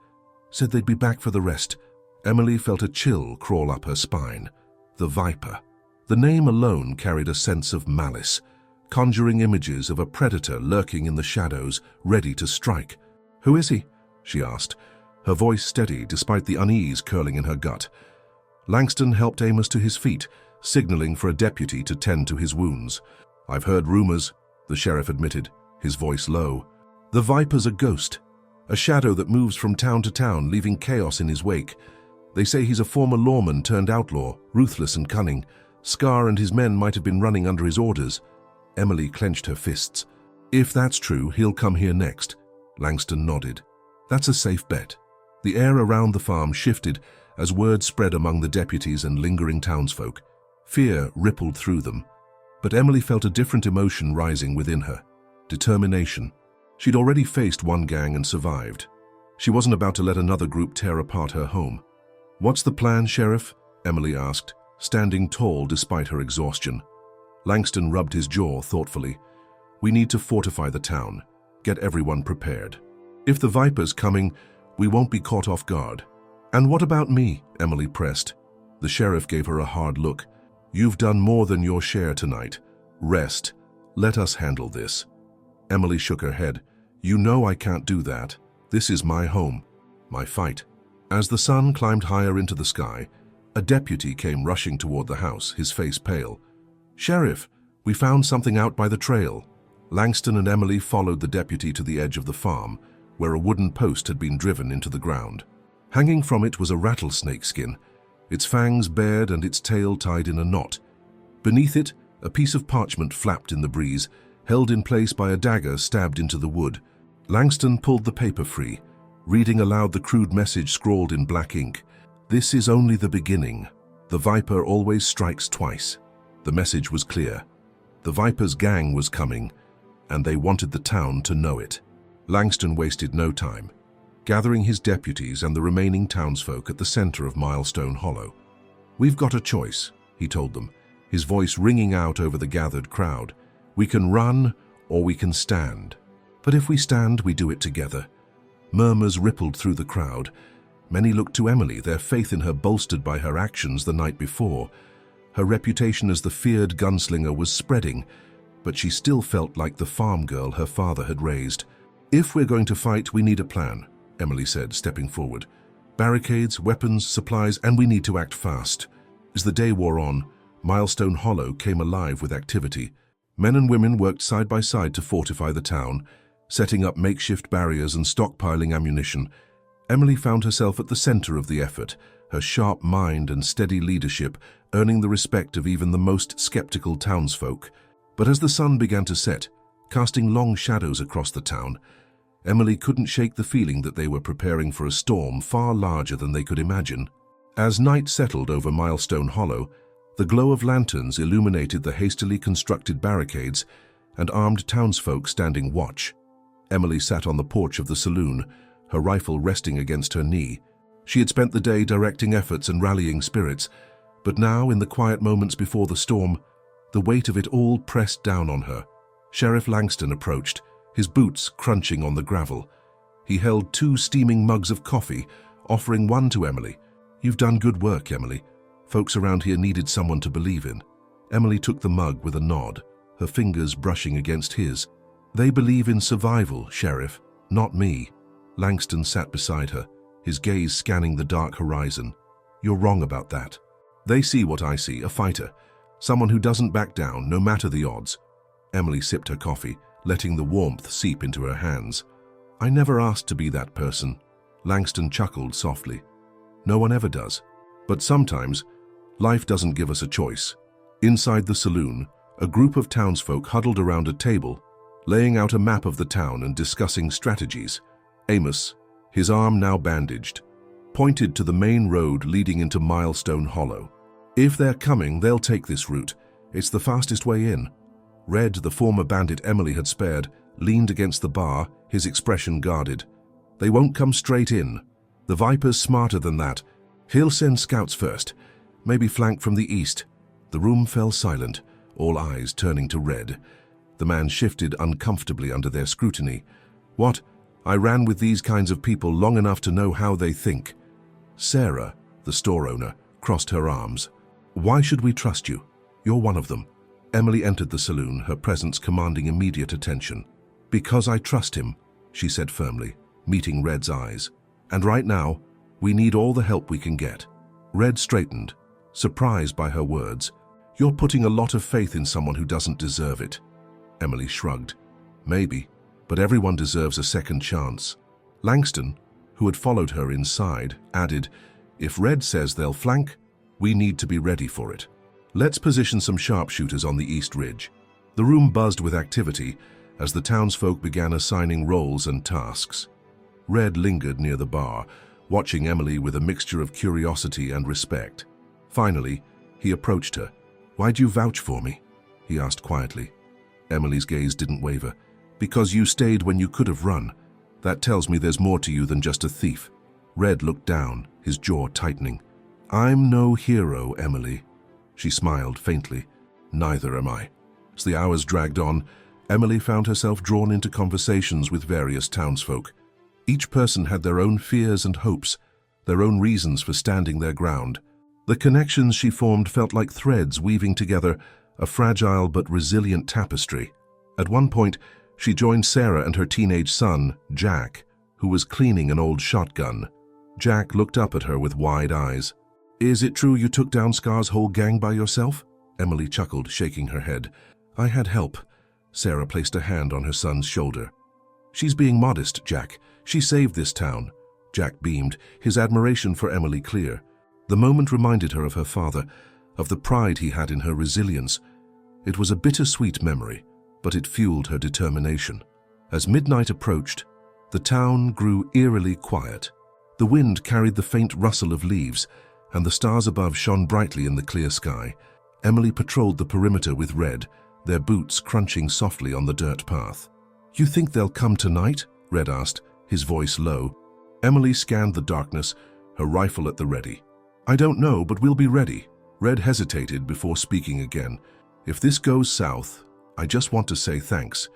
Speaker 1: said they'd be back for the rest." Emily felt a chill crawl up her spine. The Viper. The name alone carried a sense of malice, conjuring images of a predator lurking in the shadows, ready to strike. "Who is he?" she asked, her voice steady despite the unease curling in her gut. Langston helped Amos to his feet, signaling for a deputy to tend to his wounds. "I've heard rumors," the sheriff admitted, his voice low. "The Viper's a ghost, a shadow that moves from town to town, leaving chaos in his wake. They say he's a former lawman turned outlaw, ruthless and cunning, Scar and his men might have been running under his orders. Emily clenched her fists. If that's true, he'll come here next. Langston nodded. That's a safe bet. The air around the farm shifted as word spread among the deputies and lingering townsfolk. Fear rippled through them. But Emily felt a different emotion rising within her. Determination. She'd already faced one gang and survived. She wasn't about to let another group tear apart her home. What's the plan, Sheriff? Emily asked, standing tall despite her exhaustion. Langston rubbed his jaw thoughtfully. We need to fortify the town. Get everyone prepared. If the Viper's coming, we won't be caught off guard. And what about me? Emily pressed. The sheriff gave her a hard look. You've done more than your share tonight. Rest. Let us handle this. Emily shook her head. You know I can't do that. This is my home, my fight. As the sun climbed higher into the sky, a deputy came rushing toward the house, his face pale. Sheriff, we found something out by the trail. Langston and Emily followed the deputy to the edge of the farm, where a wooden post had been driven into the ground. Hanging from it was a rattlesnake skin, its fangs bared and its tail tied in a knot. Beneath it, a piece of parchment flapped in the breeze, held in place by a dagger stabbed into the wood. Langston pulled the paper free, reading aloud the crude message scrawled in black ink. This is only the beginning. The Viper always strikes twice. The message was clear. The Viper's gang was coming, and they wanted the town to know it. Langston wasted no time, gathering his deputies and the remaining townsfolk at the center of Milestone Hollow. We've got a choice, he told them, his voice ringing out over the gathered crowd. We can run or we can stand. But if we stand, we do it together. Murmurs rippled through the crowd. Many looked to Emily, their faith in her bolstered by her actions the night before. Her reputation as the feared gunslinger was spreading, but she still felt like the farm girl her father had raised. If we're going to fight, we need a plan, Emily said, stepping forward. Barricades, weapons, supplies, and we need to act fast. As the day wore on, Milestone Hollow came alive with activity. Men and women worked side by side to fortify the town, setting up makeshift barriers and stockpiling ammunition. Emily found herself at the center of the effort, her sharp mind and steady leadership earning the respect of even the most skeptical townsfolk. But as the sun began to set, casting long shadows across the town, Emily couldn't shake the feeling that they were preparing for a storm far larger than they could imagine. As night settled over Milestone Hollow, the glow of lanterns illuminated the hastily constructed barricades and armed townsfolk standing watch. Emily sat on the porch of the saloon, her rifle resting against her knee. She had spent the day directing efforts and rallying spirits, but now, in the quiet moments before the storm, the weight of it all pressed down on her. Sheriff Langston approached, his boots crunching on the gravel. He held 2 steaming mugs of coffee, offering one to Emily. You've done good work, Emily. Folks around here needed someone to believe in. Emily took the mug with a nod, her fingers brushing against his. They believe in survival, Sheriff, not me. Langston sat beside her, his gaze scanning the dark horizon. You're wrong about that. They see what I see, a fighter, someone who doesn't back down no matter the odds. Emily sipped her coffee, letting the warmth seep into her hands. I never asked to be that person. Langston chuckled softly. No one ever does. But sometimes, life doesn't give us a choice. Inside the saloon, a group of townsfolk huddled around a table, laying out a map of the town and discussing strategies. Amos, his arm now bandaged, pointed to the main road leading into Milestone Hollow. If they're coming, they'll take this route. It's the fastest way in. Red, the former bandit Emily had spared, leaned against the bar, his expression guarded. They won't come straight in. The Viper's smarter than that. He'll send scouts first, maybe flank from the east. The room fell silent, all eyes turning to Red. The man shifted uncomfortably under their scrutiny. What? I ran with these kinds of people long enough to know how they think. Sarah, the store owner, crossed her arms. Why should we trust you? You're one of them. Emily entered the saloon, her presence commanding immediate attention. Because I trust him, she said firmly, meeting Red's eyes. And right now, we need all the help we can get. Red straightened, surprised by her words. You're putting a lot of faith in someone who doesn't deserve it. Emily shrugged. Maybe, but everyone deserves a second chance. Langston, who had followed her inside, added, if Red says they'll flank, we need to be ready for it. Let's position some sharpshooters on the east ridge. The room buzzed with activity as the townsfolk began assigning roles and tasks. Red lingered near the bar, watching Emily with a mixture of curiosity and respect. Finally, he approached her. "Why'd you vouch for me?" he asked quietly. Emily's gaze didn't waver. "Because you stayed when you could have run. That tells me there's more to you than just a thief." Red looked down, his jaw tightening. "I'm no hero, Emily." She smiled faintly. "Neither am I." As the hours dragged on, Emily found herself drawn into conversations with various townsfolk. Each person had their own fears and hopes, their own reasons for standing their ground. The connections she formed felt like threads weaving together a fragile but resilient tapestry. At one point, she joined Sarah and her teenage son, Jack, who was cleaning an old shotgun. Jack looked up at her with wide eyes. "Is it true you took down Scar's whole gang by yourself?" Emily chuckled, shaking her head. "I had help." Sarah placed a hand on her son's shoulder. "She's being modest, Jack. She saved this town." Jack beamed, his admiration for Emily clear. The moment reminded her of her father, of the pride he had in her resilience. It was a bittersweet memory, but it fueled her determination. As midnight approached, the town grew eerily quiet. The wind carried the faint rustle of leaves, and the stars above shone brightly in the clear sky. Emily patrolled the perimeter with Red, their boots crunching softly on the dirt path. "You think they'll come tonight?" Red asked, his voice low. Emily scanned the darkness, her rifle at the ready. "I don't know, but we'll be ready." Red hesitated before speaking again. "If this goes south, I just want to say thanks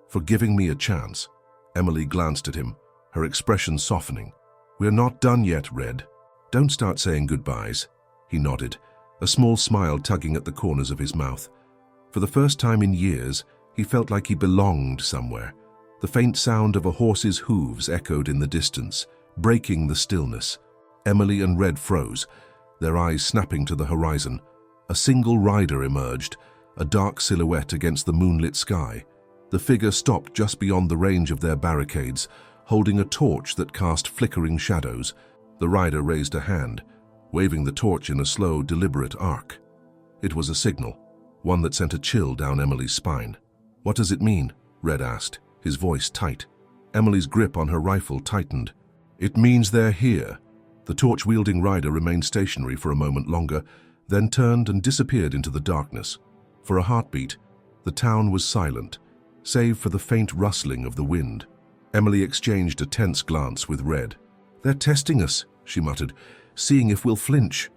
Speaker 1: for giving me a chance." Emily glanced at him, her expression softening. "We're not done yet, Red. Don't start saying goodbyes." He nodded, a small smile tugging at the corners of his mouth. For the first time in years, he felt like he belonged somewhere. The faint sound of a horse's hooves echoed in the distance, breaking the stillness. Emily and Red froze, their eyes snapping to the horizon. A single rider emerged, a dark silhouette against the moonlit sky. The figure stopped just beyond the range of their barricades, holding a torch that cast flickering shadows. The rider raised a hand, waving the torch in a slow, deliberate arc. It was a signal, one that sent a chill down Emily's spine. "What does it mean?" Red asked, his voice tight. Emily's grip on her rifle tightened. "It means they're here." The torch-wielding rider remained stationary for a moment longer, then turned and disappeared into the darkness. For a heartbeat, the town was silent, save for the faint rustling of the wind. Emily exchanged a tense glance with Red. "They're testing us," she muttered, "seeing if we'll flinch."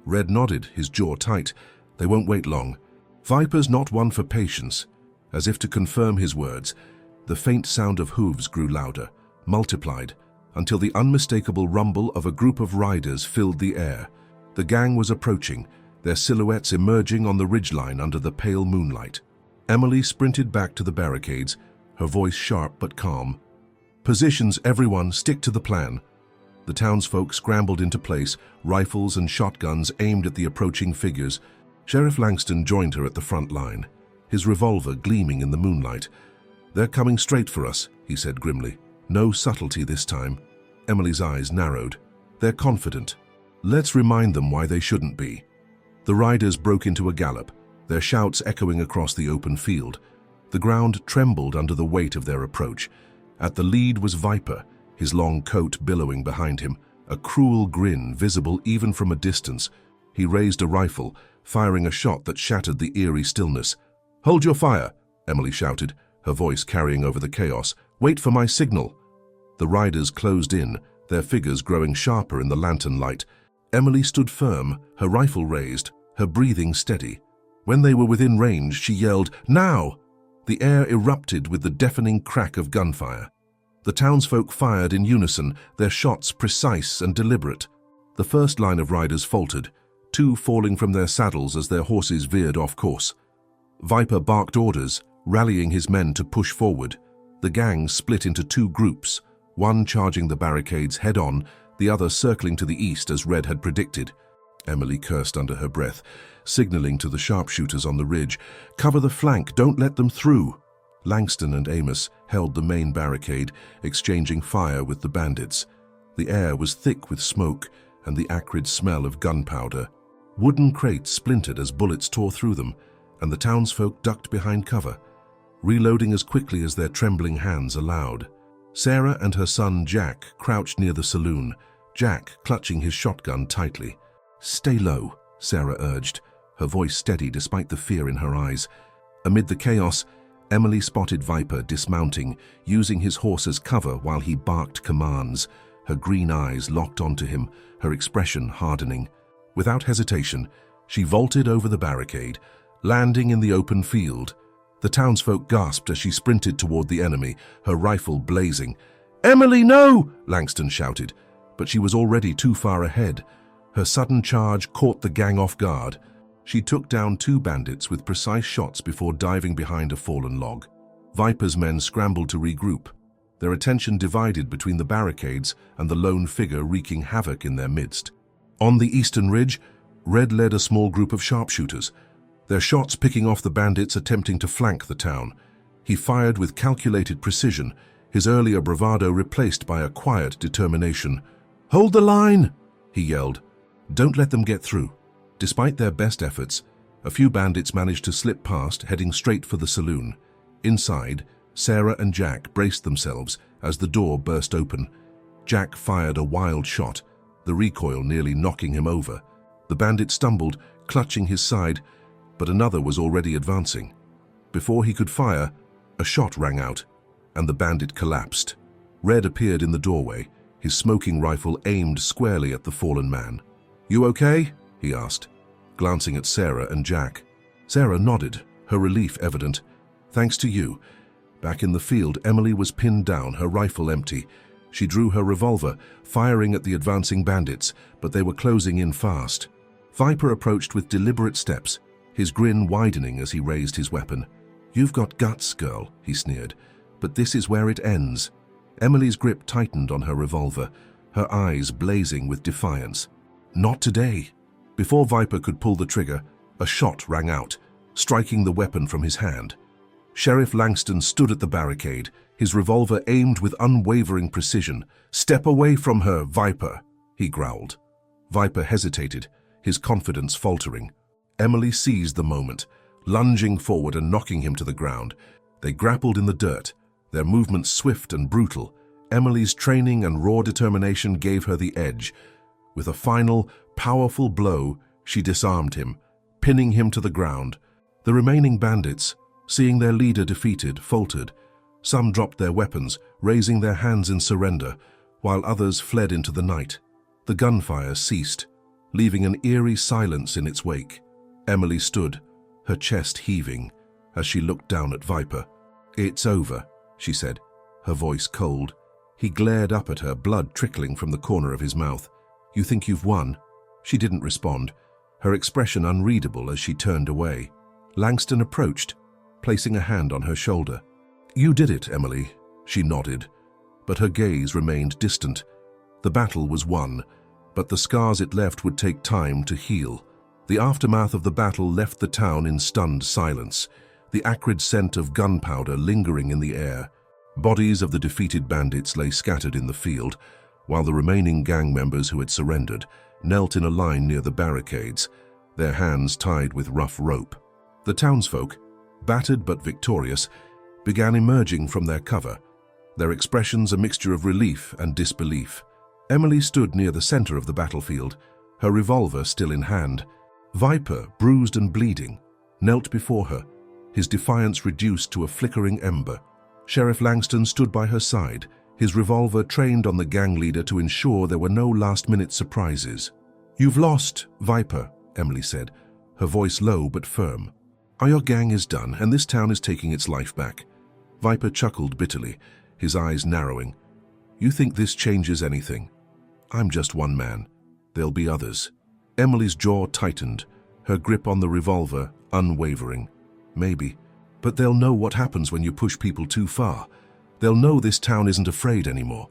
Speaker 1: Red nodded, his jaw tight. "They won't wait long. Viper's not one for patience." As if to confirm his words, the faint sound of hooves grew louder, multiplied, until the unmistakable rumble of a group of riders filled the air. The gang was approaching, their silhouettes emerging on the ridgeline under the pale moonlight. Emily sprinted back to the barricades, her voice sharp but calm. "Positions, everyone, stick to the plan." The townsfolk scrambled into place, rifles and shotguns aimed at the approaching figures. Sheriff Langston joined her at the front line, his revolver gleaming in the moonlight. "They're coming straight for us," he said grimly. "No subtlety this time." Emily's eyes narrowed. "They're confident. Let's remind them why they shouldn't be." The riders broke into a gallop, their shouts echoing across the open field. The ground trembled under the weight of their approach. At the lead was Viper, his long coat billowing behind him, a cruel grin visible even from a distance. He raised a rifle, firing a shot that shattered the eerie stillness. "Hold your fire," Emily shouted, her voice carrying over the chaos. "Wait for my signal." The riders closed in, their figures growing sharper in the lantern light. Emily stood firm, her rifle raised, her breathing steady. When they were within range, she yelled, "Now!" The air erupted with the deafening crack of gunfire. The townsfolk fired in unison, their shots precise and deliberate. The first line of riders faltered, two falling from their saddles as their horses veered off course. Viper barked orders, rallying his men to push forward. The gang split into two groups, one charging the barricades head-on, the other circling to the east as Red had predicted. Emily cursed under her breath, signaling to the sharpshooters on the ridge, "Cover the flank, don't let them through." Langston and Amos held the main barricade, exchanging fire with the bandits. The air was thick with smoke and the acrid smell of gunpowder. Wooden crates splintered as bullets tore through them, and the townsfolk ducked behind cover, reloading as quickly as their trembling hands allowed. Sarah and her son Jack crouched near the saloon, Jack clutching his shotgun tightly. "Stay low," Sarah urged, her voice steady despite the fear in her eyes. Amid the chaos, Emily spotted Viper dismounting, using his horse as cover while he barked commands, her green eyes locked onto him, her expression hardening. Without hesitation, she vaulted over the barricade, landing in the open field. The townsfolk gasped as she sprinted toward the enemy, her rifle blazing. "Emily, no!" Langston shouted, but she was already too far ahead. Her sudden charge caught the gang off guard. She took down 2 bandits with precise shots before diving behind a fallen log. Viper's men scrambled to regroup, their attention divided between the barricades and the lone figure wreaking havoc in their midst. On the eastern ridge, Red led a small group of sharpshooters, their shots picking off the bandits attempting to flank the town. He fired with calculated precision, his earlier bravado replaced by a quiet determination. "Hold the line!" he yelled. "Don't let them get through." Despite their best efforts, a few bandits managed to slip past, heading straight for the saloon. Inside, Sarah and Jack braced themselves as the door burst open. Jack fired a wild shot, the recoil nearly knocking him over. The bandit stumbled, clutching his side, but another was already advancing. Before he could fire, a shot rang out, and the bandit collapsed. Red appeared in the doorway, his smoking rifle aimed squarely at the fallen man. "You okay?" he asked, glancing at Sarah and Jack. Sarah nodded, her relief evident. "Thanks to you." Back in the field, Emily was pinned down, her rifle empty. She drew her revolver, firing at the advancing bandits, but they were closing in fast. Viper approached with deliberate steps, his grin widening as he raised his weapon. "You've got guts, girl," he sneered, "but this is where it ends." Emily's grip tightened on her revolver, her eyes blazing with defiance. "Not today." Before Viper could pull the trigger, a shot rang out, striking the weapon from his hand. Sheriff Langston stood at the barricade, his revolver aimed with unwavering precision. "Step away from her, Viper," he growled. Viper hesitated, his confidence faltering. Emily seized the moment, lunging forward and knocking him to the ground. They grappled in the dirt, their movements swift and brutal. Emily's training and raw determination gave her the edge. With a final, powerful blow, she disarmed him, pinning him to the ground. The remaining bandits, seeing their leader defeated, faltered. Some dropped their weapons, raising their hands in surrender, while others fled into the night. The gunfire ceased, leaving an eerie silence in its wake. Emily stood, her chest heaving, as she looked down at Viper. "It's over," she said, her voice cold. He glared up at her, blood trickling from the corner of his mouth. "You think you've won?" She didn't respond, her expression unreadable as she turned away. Langston approached, placing a hand on her shoulder. "You did it, Emily," she nodded, but her gaze remained distant. The battle was won, but the scars it left would take time to heal. The aftermath of the battle left the town in stunned silence, the acrid scent of gunpowder lingering in the air. Bodies of the defeated bandits lay scattered in the field, while the remaining gang members who had surrendered knelt in a line near the barricades, their hands tied with rough rope. The townsfolk, battered but victorious, began emerging from their cover, their expressions a mixture of relief and disbelief. Emily stood near the center of the battlefield, her revolver still in hand. Viper, bruised and bleeding, knelt before her, his defiance reduced to a flickering ember. Sheriff Langston stood by her side, his revolver trained on the gang leader to ensure there were no last-minute surprises. "You've lost, Viper," Emily said, her voice low but firm. "Your gang is done, and this town is taking its life back." Viper chuckled bitterly, his eyes narrowing. "You think this changes anything? I'm just one man. There'll be others." Emily's jaw tightened, her grip on the revolver unwavering. "Maybe. But they'll know what happens when you push people too far. They'll know this town isn't afraid anymore."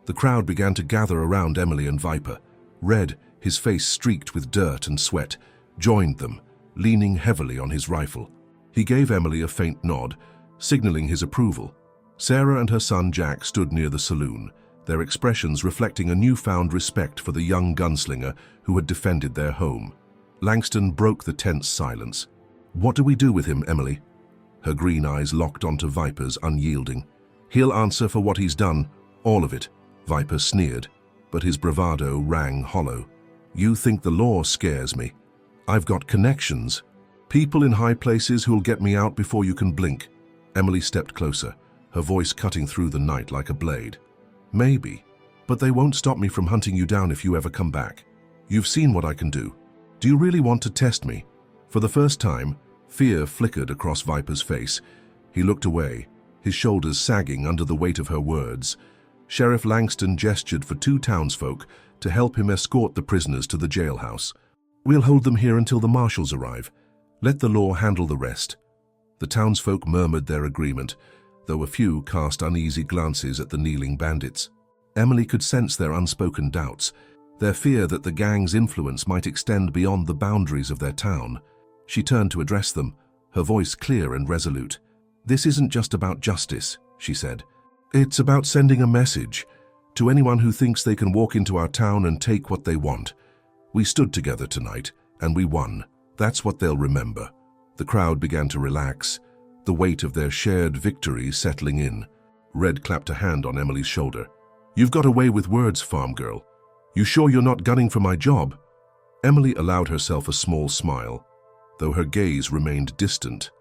Speaker 1: The crowd began to gather around Emily and Viper. Red, his face streaked with dirt and sweat, joined them, leaning heavily on his rifle. He gave Emily a faint nod, signaling his approval. Sarah and her son Jack stood near the saloon, their expressions reflecting a newfound respect for the young gunslinger who had defended their home. Langston broke the tense silence. "What do we do with him, Emily?" Her green eyes locked onto Viper's, unyielding. "He'll answer for what he's done, all of it," Viper sneered, but his bravado rang hollow. "You think the law scares me? I've got connections. People in high places who'll get me out before you can blink." Emily stepped closer, her voice cutting through the night like a blade. "Maybe, but they won't stop me from hunting you down if you ever come back. You've seen what I can do. Do you really want to test me?" For the first time, fear flickered across Viper's face. He looked away, his shoulders sagging under the weight of her words. Sheriff Langston gestured for 2 townsfolk to help him escort the prisoners to the jailhouse. "We'll hold them here until the marshals arrive. Let the law handle the rest." The townsfolk murmured their agreement, though a few cast uneasy glances at the kneeling bandits. Emily could sense their unspoken doubts, their fear that the gang's influence might extend beyond the boundaries of their town. She turned to address them, her voice clear and resolute. "This isn't just about justice," she said. "It's about sending a message to anyone who thinks they can walk into our town and take what they want. We stood together tonight, and we won. That's what they'll remember." The crowd began to relax, the weight of their shared victory settling in. Red clapped a hand on Emily's shoulder. "You've got away with words, farm girl. You sure you're not gunning for my job?" Emily allowed herself a small smile, though her gaze remained distant.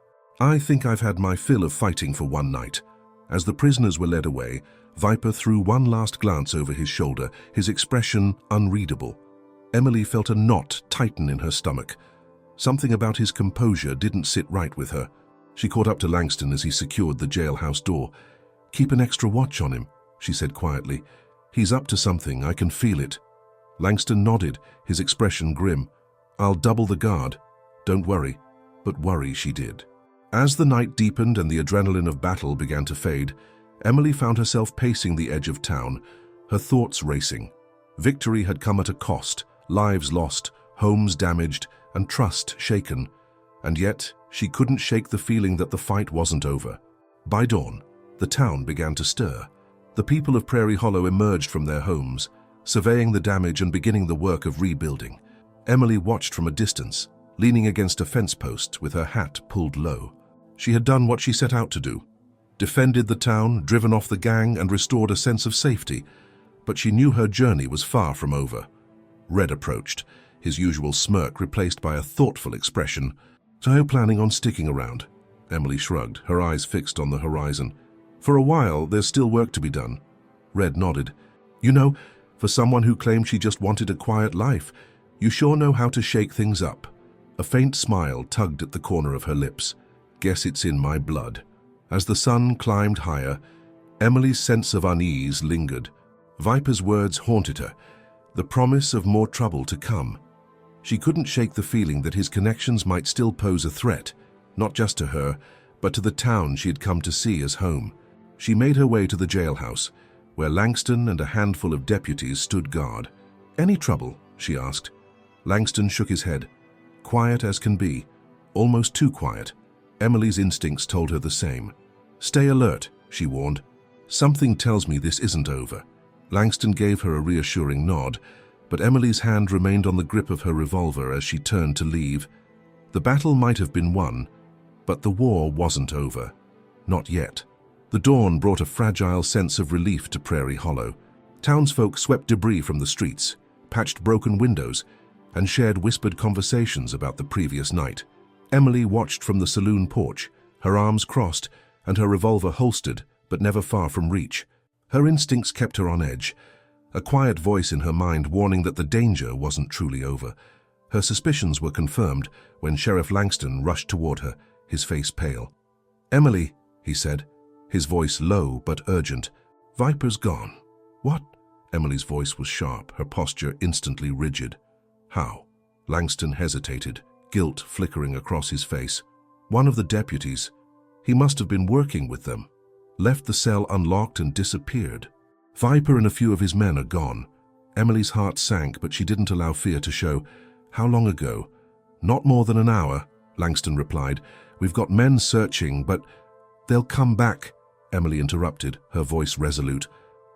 Speaker 1: "I think I've had my fill of fighting for one night." As the prisoners were led away, Viper threw one last glance over his shoulder, his expression unreadable. Emily felt a knot tighten in her stomach. Something about his composure didn't sit right with her. She caught up to Langston as he secured the jailhouse door. "Keep an extra watch on him," she said quietly. "He's up to something, I can feel it." Langston nodded, his expression grim. "I'll double the guard. Don't worry." But worry she did. As the night deepened and the adrenaline of battle began to fade, Emily found herself pacing the edge of town, her thoughts racing. Victory had come at a cost, lives lost, homes damaged, and trust shaken. And yet, she couldn't shake the feeling that the fight wasn't over. By dawn, the town began to stir. The people of Prairie Hollow emerged from their homes, surveying the damage and beginning the work of rebuilding. Emily watched from a distance, leaning against a fence post with her hat pulled low. She had done what she set out to do, defended the town, driven off the gang, and restored a sense of safety. But she knew her journey was far from over. Red approached, his usual smirk replaced by a thoughtful expression. "So you're planning on sticking around?" Emily shrugged, her eyes fixed on the horizon. "For a while, there's still work to be done." Red nodded. "You know, for someone who claimed she just wanted a quiet life, you sure know how to shake things up." A faint smile tugged at the corner of her lips. "Guess it's in my blood." As the sun climbed higher, Emily's sense of unease lingered. Viper's words haunted her, the promise of more trouble to come. She couldn't shake the feeling that his connections might still pose a threat, not just to her, but to the town she had come to see as home. She made her way to the jailhouse, where Langston and a handful of deputies stood guard. "Any trouble?" she asked. Langston shook his head. Quiet as can be, almost too quiet. Emily's instincts told her the same. "Stay alert," she warned. "Something tells me this isn't over." Langston gave her a reassuring nod, but Emily's hand remained on the grip of her revolver as she turned to leave. The battle might have been won, but the war wasn't over. Not yet. The dawn brought a fragile sense of relief to Prairie Hollow. Townsfolk swept debris from the streets, patched broken windows, and shared whispered conversations about the previous night. Emily watched from the saloon porch, her arms crossed and her revolver holstered, but never far from reach. Her instincts kept her on edge, a quiet voice in her mind warning that the danger wasn't truly over. Her suspicions were confirmed when Sheriff Langston rushed toward her, his face pale. "Emily," he said, his voice low but urgent. "Viper's gone." "What?" Emily's voice was sharp, her posture instantly rigid. "How?" Langston hesitated, guilt flickering across his face. "One of the deputies. He must have been working with them. Left the cell unlocked and disappeared. Viper and a few of his men are gone." Emily's heart sank, but she didn't allow fear to show. "How long ago?" "Not more than an hour," Langston replied. "We've got men searching, but they'll come back," Emily interrupted, her voice resolute.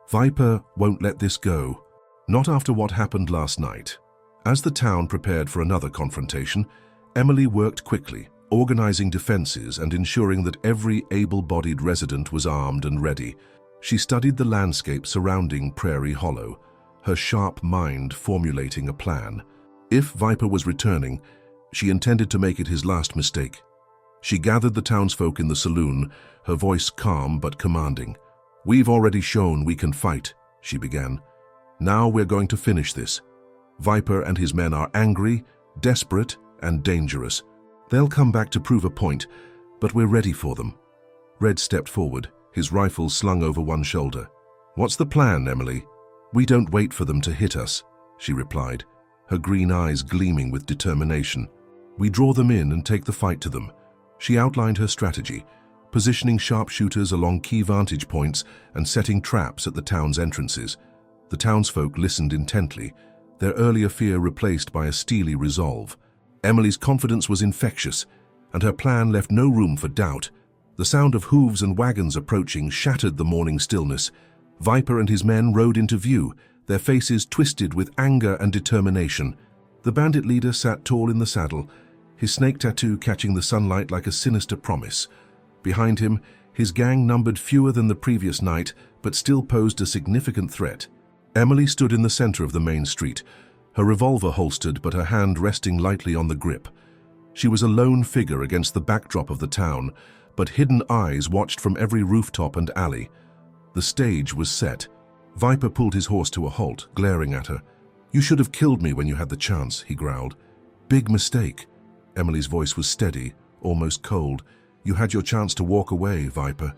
Speaker 1: "Viper won't let this go. Not after what happened last night." As the town prepared for another confrontation, Emily worked quickly, organizing defenses and ensuring that every able-bodied resident was armed and ready. She studied the landscape surrounding Prairie Hollow, her sharp mind formulating a plan. If Viper was returning, she intended to make it his last mistake. She gathered the townsfolk in the saloon, her voice calm but commanding. "We've already shown we can fight," she began. "Now we're going to finish this. Viper and his men are angry, desperate, and dangerous. They'll come back to prove a point, but we're ready for them." Red stepped forward, his rifle slung over one shoulder. "What's the plan, Emily?" "We don't wait for them to hit us," she replied, her green eyes gleaming with determination. "We draw them in and take the fight to them." She outlined her strategy, positioning sharpshooters along key vantage points and setting traps at the town's entrances. The townsfolk listened intently, their earlier fear replaced by a steely resolve. Emily's confidence was infectious, and her plan left no room for doubt. The sound of hooves and wagons approaching shattered the morning stillness. Viper and his men rode into view, their faces twisted with anger and determination. The bandit leader sat tall in the saddle, his snake tattoo catching the sunlight like a sinister promise. Behind him, his gang numbered fewer than the previous night, but still posed a significant threat. Emily stood in the center of the main street, her revolver holstered but her hand resting lightly on the grip. She was a lone figure against the backdrop of the town, but hidden eyes watched from every rooftop and alley. The stage was set. Viper pulled his horse to a halt, glaring at her. "You should have killed me when you had the chance," he growled. "Big mistake." Emily's voice was steady, almost cold. "You had your chance to walk away, Viper.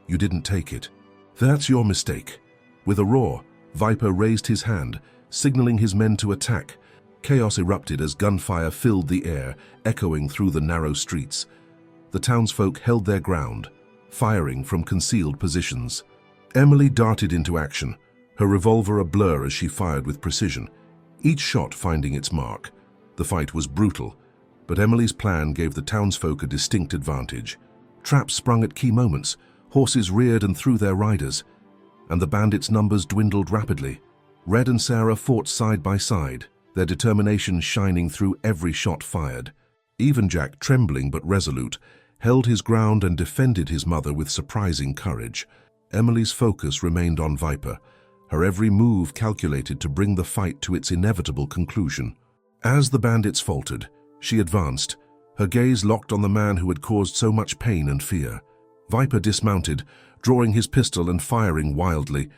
Speaker 1: You didn't take it. That's your mistake." With a roar, Viper raised his hand, signaling his men to attack. Chaos erupted as gunfire filled the air, echoing through the narrow streets. The townsfolk held their ground, firing from concealed positions. Emily darted into action, her revolver a blur as she fired with precision, each shot finding its mark. The fight was brutal, but Emily's plan gave the townsfolk a distinct advantage. Traps sprung at key moments, horses reared and threw their riders, and the bandits' numbers dwindled rapidly. Red and Sarah fought side by side, their determination shining through every shot fired. Even Jack, trembling but resolute, held his ground and defended his mother with surprising courage. Emily's focus remained on Viper, her every move calculated to bring the fight to its inevitable conclusion. As the bandits faltered, she advanced, her gaze locked on the man who had caused so much pain and fear. Viper dismounted, drawing his pistol and firing wildly.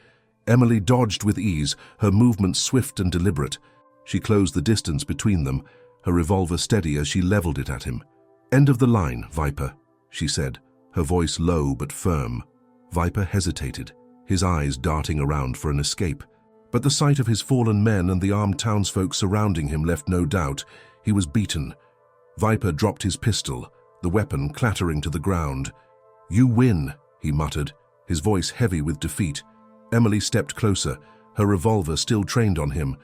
Speaker 1: Emily dodged with ease, her movements swift and deliberate. She closed the distance between them, her revolver steady as she leveled it at him. "End of the line, Viper," she said, her voice low but firm. Viper hesitated, his eyes darting around for an escape. But the sight of his fallen men and the armed townsfolk surrounding him left no doubt. He was beaten. Viper dropped his pistol, the weapon clattering to the ground. "You win," he muttered, his voice heavy with defeat. Emily stepped closer, her revolver still trained on him.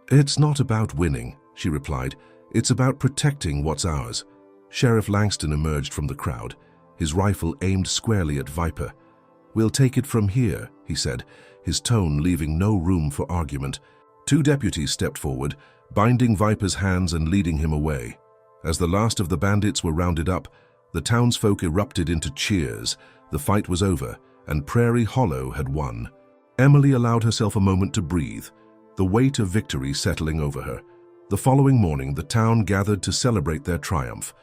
Speaker 1: "It's not about winning," she replied. "It's about protecting what's ours." Sheriff Langston emerged from the crowd, his rifle aimed squarely at Viper. "We'll take it from here," he said, his tone leaving no room for argument. Two deputies stepped forward, binding Viper's hands and leading him away. As the last of the bandits were rounded up, the townsfolk erupted into cheers. The fight was over, and Prairie Hollow had won. Emily allowed herself a moment to breathe, the weight of victory settling over her. The following morning, the town gathered to celebrate their triumph.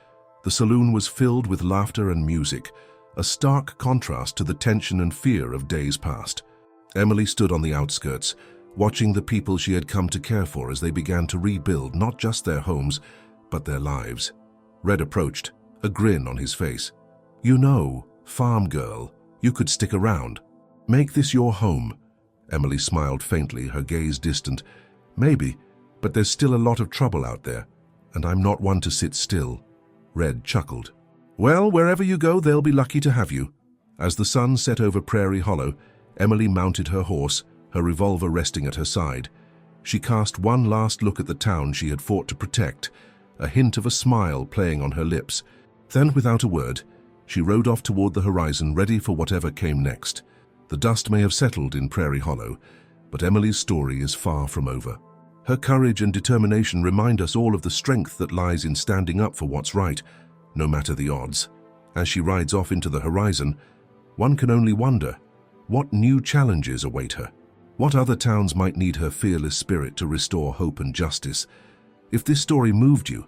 Speaker 1: The saloon was filled with laughter and music, a stark contrast to the tension and fear of days past. Emily stood on the outskirts, watching the people she had come to care for as they began to rebuild not just their homes, but their lives. Red approached, a grin on his face. "You know, farm girl, you could stick around. Make this your home." Emily smiled faintly, her gaze distant. "Maybe, but there's still a lot of trouble out there, and I'm not one to sit still." Red chuckled. "Well, wherever you go, they'll be lucky to have you." As the sun set over Prairie Hollow, Emily mounted her horse, her revolver resting at her side. She cast one last look at the town she had fought to protect, a hint of a smile playing on her lips. Then, without a word, she rode off toward the horizon, ready for whatever came next. The dust may have settled in Prairie Hollow, but Emily's story is far from over. Her courage and determination remind us all of the strength that lies in standing up for what's right, no matter the odds. As she rides off into the horizon, one can only wonder, what new challenges await her? What other towns might need her fearless spirit to restore hope and justice? If this story moved you,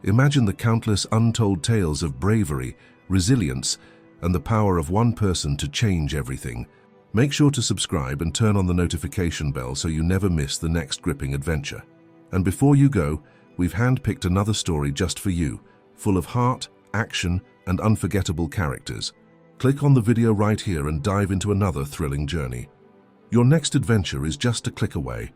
Speaker 1: imagine the countless untold tales of bravery, resilience, and the power of one person to change everything. Make sure to subscribe and turn on the notification bell so you never miss the next gripping adventure. And before you go, we've handpicked another story just for you, full of heart, action, and unforgettable characters. Click on the video right here and dive into another thrilling journey. Your next adventure is just a click away.